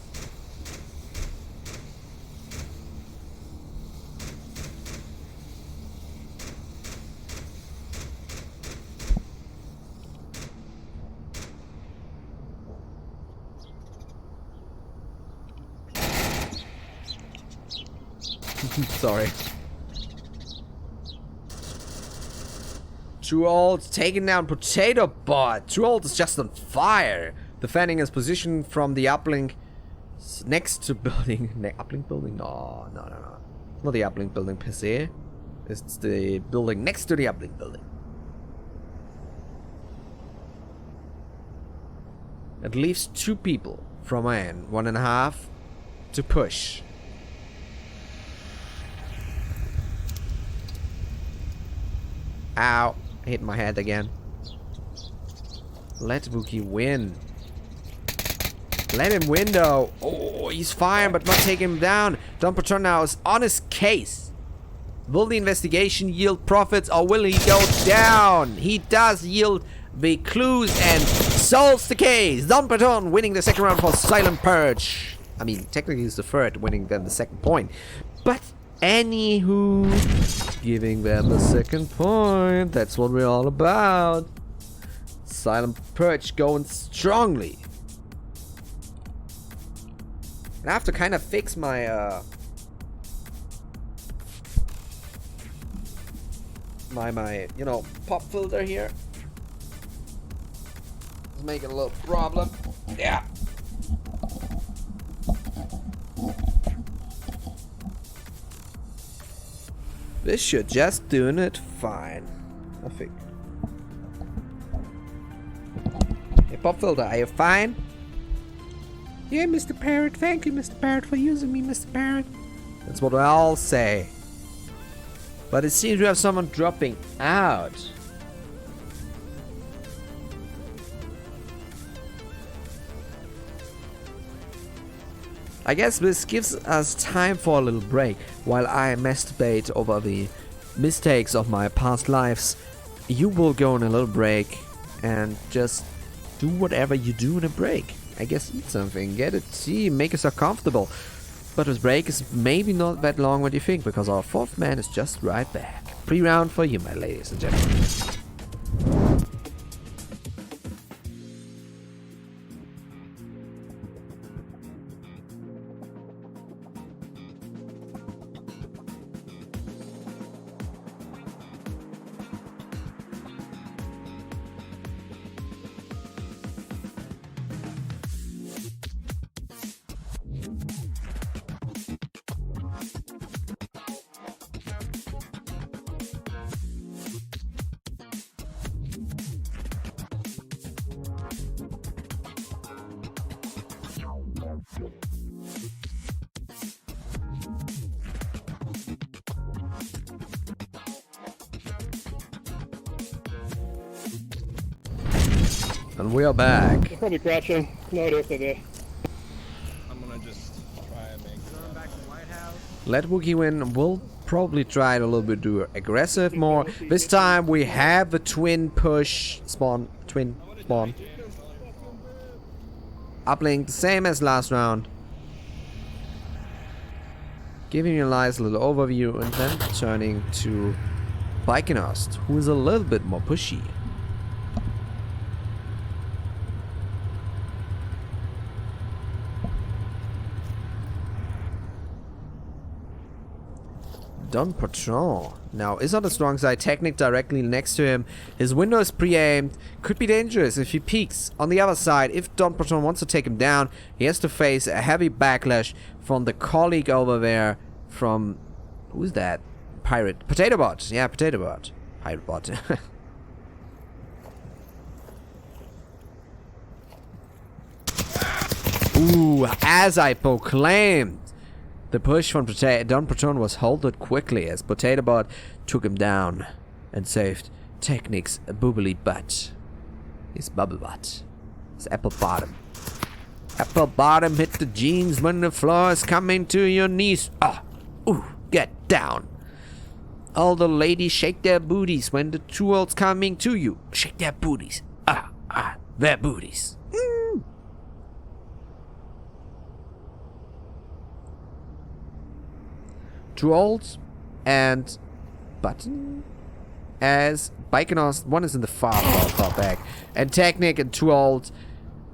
Sorry. True Old taking down Potato Bot. True Old is just on fire. Defending his position from the uplink next to building. Uplink building? No. Not the uplink building per se. It's the building next to the uplink building. It leaves 2 people from my end. 1.5 to push. Ow. Hit my head again. Let Wookie win. Let him win though. Oh, he's fine, but not taking him down. Don Patron now is on his case. Will the investigation yield profits or will he go down? He does yield the clues and solves the case. Don Patron winning the second round for Silent Purge. I mean, technically he's the third, winning then the second point. But anywho, giving them the second point. That's what we're all about. Silent Purge going strongly. I have to kind of fix my my you know, pop filter here. It's making a little problem. Yeah. This should just doing it fine, I think. Hey, pop filter, are you fine? Yeah, Mr. Parrot. Thank you, Mr. Parrot, for using me, Mr. Parrot. That's what I all say. But it seems we have someone dropping out. I guess this gives us time for a little break while I masturbate over the mistakes of my past lives. You will go on a little break and just do whatever you do in a break. I guess eat something, get a tea, make yourself comfortable. But this break is maybe not that long what you think, because our 4th man is just right back. Pre-round for you, my ladies and gentlemen. And we are back. They're probably crouching. No idea if they're there. I'm gonna just try and make going back to the lighthouse. Let Wookie win. We'll probably try it a little bit do aggressive more. This time we have the twin push spawn. Twin spawn. Uplink the same as last round. Giving you guys a little overview and then turning to Bikenast, who is a little bit more pushy. Don Patron now is on the strong side. Technic directly next to him. His window is pre-aimed. Could be dangerous if he peeks. On the other side, if Don Patron wants to take him down, he has to face a heavy backlash from the colleague over there. From who's that? Pirate Potato Bot. Yeah, Potato Bot. Pirate Bot. Ooh, as I proclaimed. The push from Don Patron was halted quickly as Potato Bot took him down and saved Technic's boobily butt. His bubble butt. His apple bottom. Apple bottom hit the jeans when the floor is coming to your knees. Ah, ooh, get down. All the ladies shake their booties when the two olds coming to you. Shake their booties. Their booties. Two olds and Button as Bikenast. One is in the far back, and Technic and two olds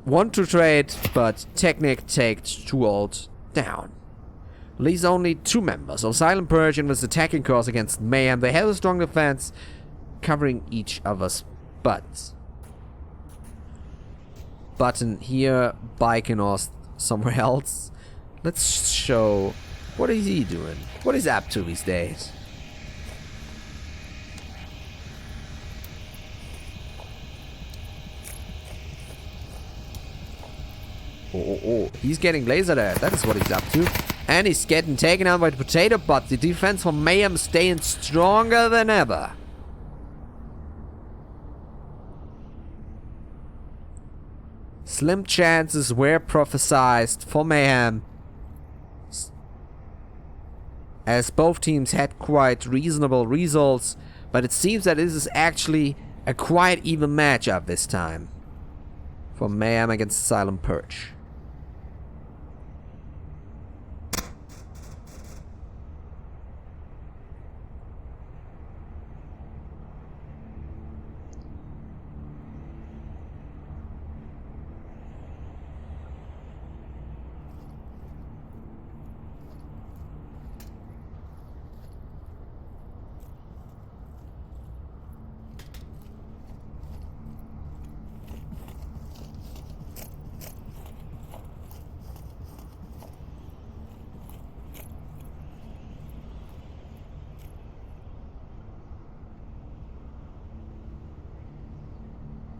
want to trade, but Technic takes two olds down. Leaves only 2 members of Silent Purge in this attacking course against Mayhem. They have a strong defense, covering each other's butts. Button here, Bikenast somewhere else. Let's show. What is he doing? What is he up to these days? Oh. He's getting lasered at. That is what he's up to. And he's getting taken out by the potato, but the defense from Mayhem staying stronger than ever. Slim chances were prophesied for Mayhem, as both teams had quite reasonable results, but it seems that this is actually a quite even matchup this time for Mayhem against Silent Purge.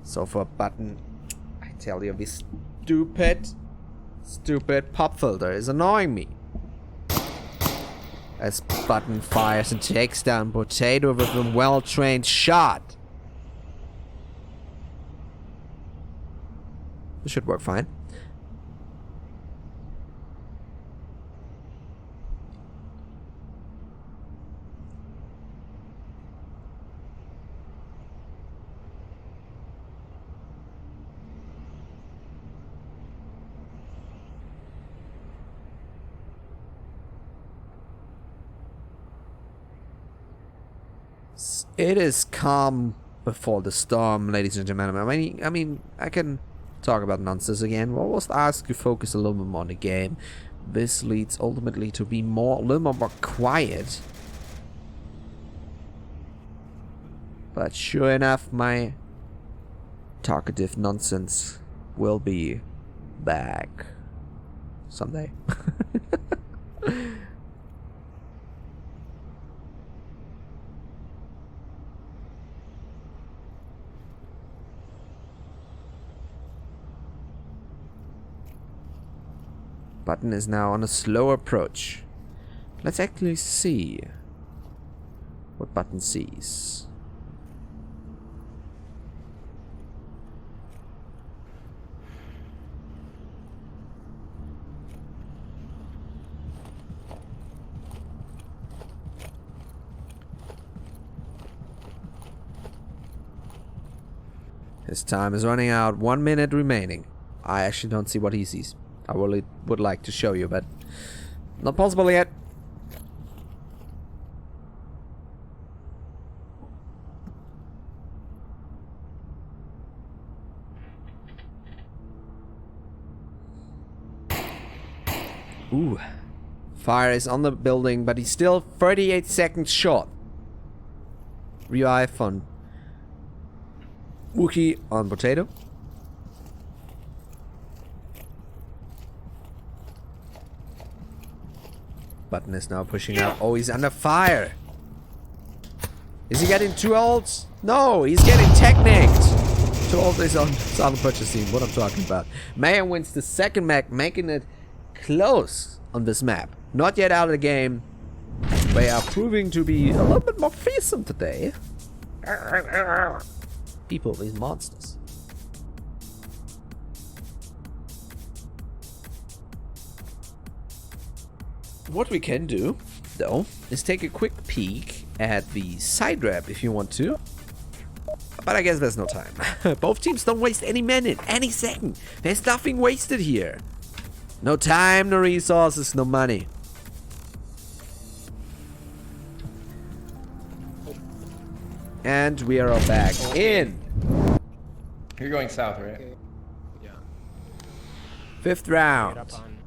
So for Button, I tell you, this stupid pop filter is annoying me. As Button fires and takes down Potato with a well-trained shot. This should work fine. It is calm before the storm, ladies and gentlemen. I mean, I can talk about nonsense again. Well, I was asked to focus a little bit more on the game. This leads ultimately to be a little more quiet. But sure enough, my talkative nonsense will be back someday. Button is now on a slow approach. Let's actually see what Button sees. His time is running out. 1 minute remaining. I actually don't see what he sees. I really would like to show you, but not possible yet. Ooh. Fire is on the building, but he's still 38 seconds short. Revive on Wookie on Potato. Button is now pushing up. Oh, he's under fire. Is he getting 2 ults? No, he's getting technicked. 2 ults is on Silent Purge team. What I'm talking about. Mayhem wins the second map, making it close on this map. Not yet out of the game. They are proving to be a little bit more fearsome today. People, these monsters. What we can do, though, is take a quick peek at the side rep if you want to. But I guess there's no time. Both teams don't waste any minute, any second. There's nothing wasted here. No time, no resources, no money. And we are all back in. You're going south, right? Yeah. 5th Get round. up on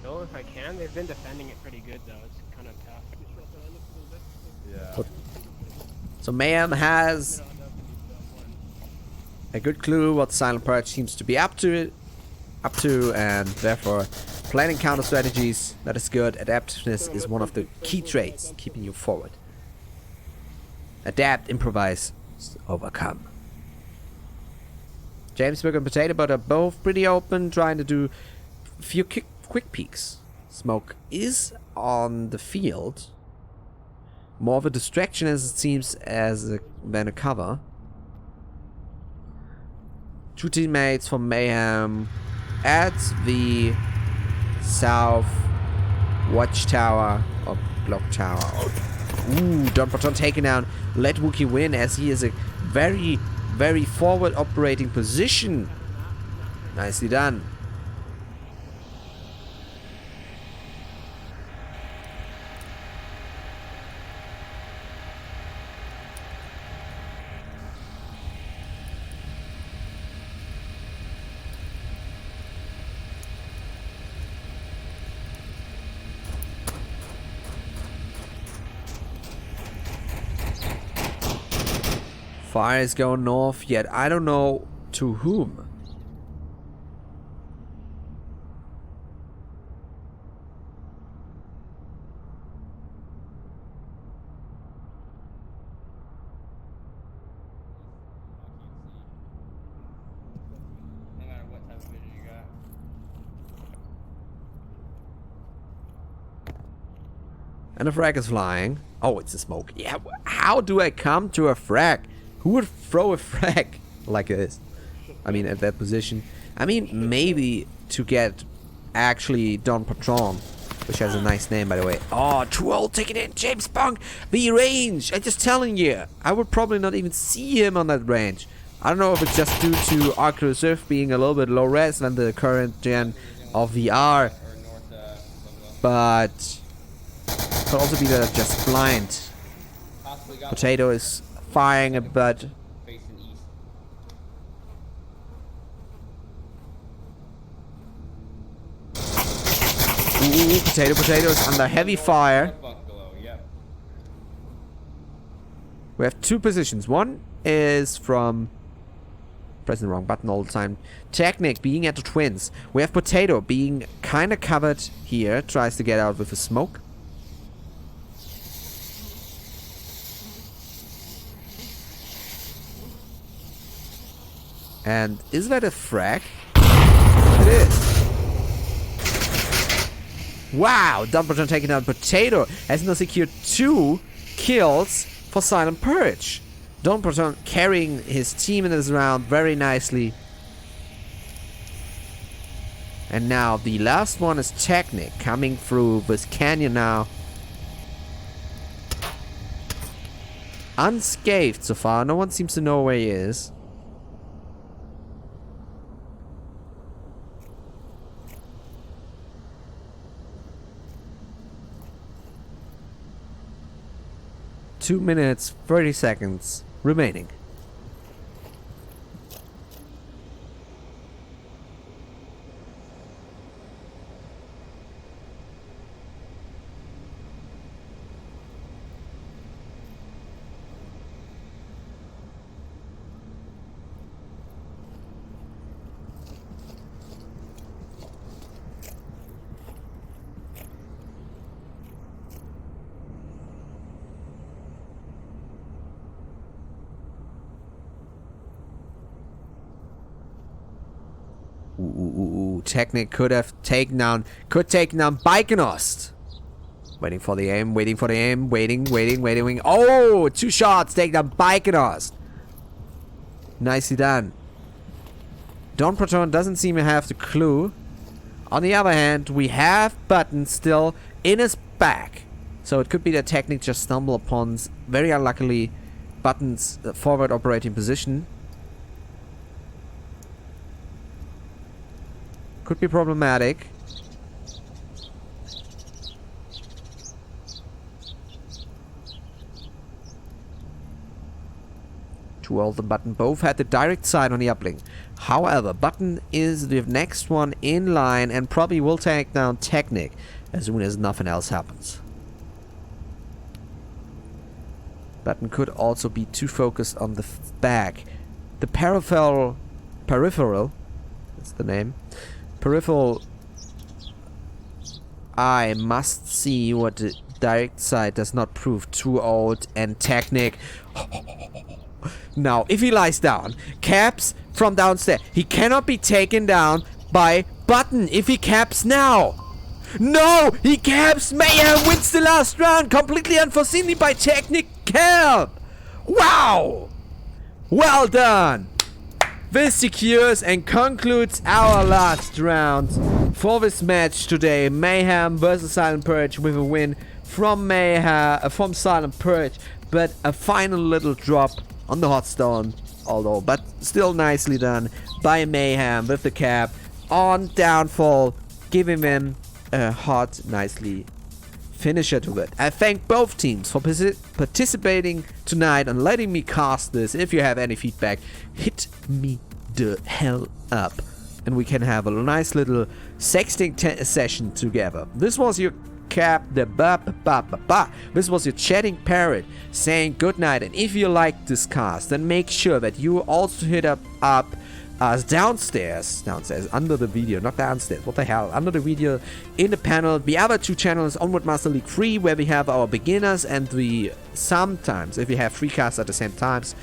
hill if I can. They've been defending it pretty good though. It's kind of tough. Yeah. So Mayhem has a good clue what Silent Parrot seems to be up to, and therefore planning counter strategies, that is good. Adaptiveness is one of the key traits keeping you forward. Adapt, improvise, overcome. Jamesburg and Potato Butt are both pretty open, trying to do few quick peeks. Smoke is on the field. More of a distraction as it seems than a cover. 2 teammates from Mayhem at the south watchtower or block tower. Ooh, Don Proton taken down. Let Wookie win as he is a very, very forward operating position. Nicely done. Fire is going north, yet I don't know to whom. No matter what type of vision you got. And a frag is flying. Oh, it's a smoke. Yeah, how do I come to a frag? Who would throw a frag like this? I mean, at that position. I mean, maybe to get actually Don Patron, which has a nice name, by the way. Oh, too old, take it in. James Bond, the range. I'm just telling you. I would probably not even see him on that range. I don't know if it's just due to Arc Reserve being a little bit low res than the current gen of VR. Or north, But could also be that I'm just blind. possibly got Potato is firing a butt. facing east. Ooh, Potato is under heavy fire. Bungalow, yep. We have 2 positions. One is from... pressing the wrong button all the time. Technic being at the twins. We have Potato being kind of covered here. Tries to get out with a smoke. And is that a frag? It is. Wow, Dumbledore taking down Potato has now secured 2 kills for Silent Purge. Don Proton carrying his team in this round very nicely. And now the last one is Technic coming through with Canyon now. Unscathed so far. No one seems to know where he is. Two minutes, 30 seconds remaining. Technic could take down Baikonist. Waiting for the aim, waiting. Oh, 2 shots, take down Baikonist. Nicely done. Don Proton doesn't seem to have the clue. On the other hand, we have Button still in his back. So it could be that Technic just stumbled upon, very unluckily, Button's forward operating position. Could be problematic. Too old and Button both had the direct side on the uplink. However, Button is the next one in line and probably will take down Technic as soon as nothing else happens. Button could also be too focused on the back. The peripheral, that's the name. Peripheral eye must see what the direct side does not prove. Too old and Technic. Now, if he lies down, Caps from downstairs, he cannot be taken down by button if he caps now. No, he caps. Mayhem wins the last round, completely unforeseen by technical. Wow. Well done. This secures and concludes our last round for this match today. Mayhem versus Silent Purge with a win from Mayhem, from Silent Purge, but a final little drop on the hot stone, although, but still nicely done by Mayhem with the cap on downfall, giving them a hot, nicely finisher to it. I thank both teams for participating tonight and letting me cast this. If you have any feedback, hit me the hell up and we can have a nice little sexting session together. This was your cap, the This was your chatting Parrot saying good night, and if you like this cast, then make sure that you also hit up us downstairs under the video, not downstairs, what the hell, under the video in the panel, the other two channels, Onward Master League 3, where we have our beginners, and we sometimes, if we have 3 casts at the same times,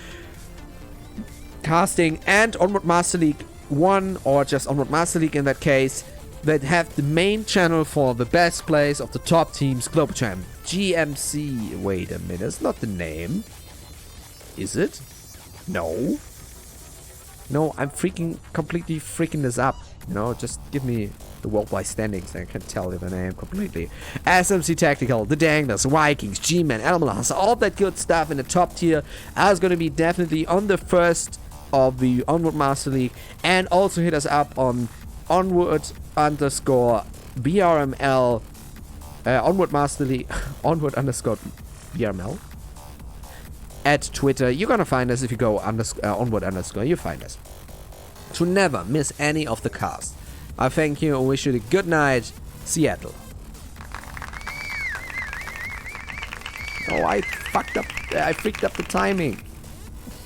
casting, and Onward Master League 1, or just Onward Master League in that case, that have the main channel for the best plays of the top teams, Global Champ, GMC, wait a minute, it's not the name, is it? No, I'm completely freaking this up, you know, just give me the worldwide standings, I can tell you the name completely. SMC Tactical, the Danglers, Vikings, G-Man, Elmalas, all that good stuff in the top tier is going to be definitely on the first of the Onward Master League, and also hit us up on Onward_VRML, Onward Master League, Onward_VRML at Twitter. You're gonna find us if you go Onward_, you find us. To never miss any of the cast. I thank you and wish you a good night, Seattle. Oh, I freaked up the timing.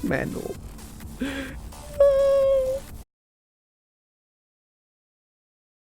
Man, no.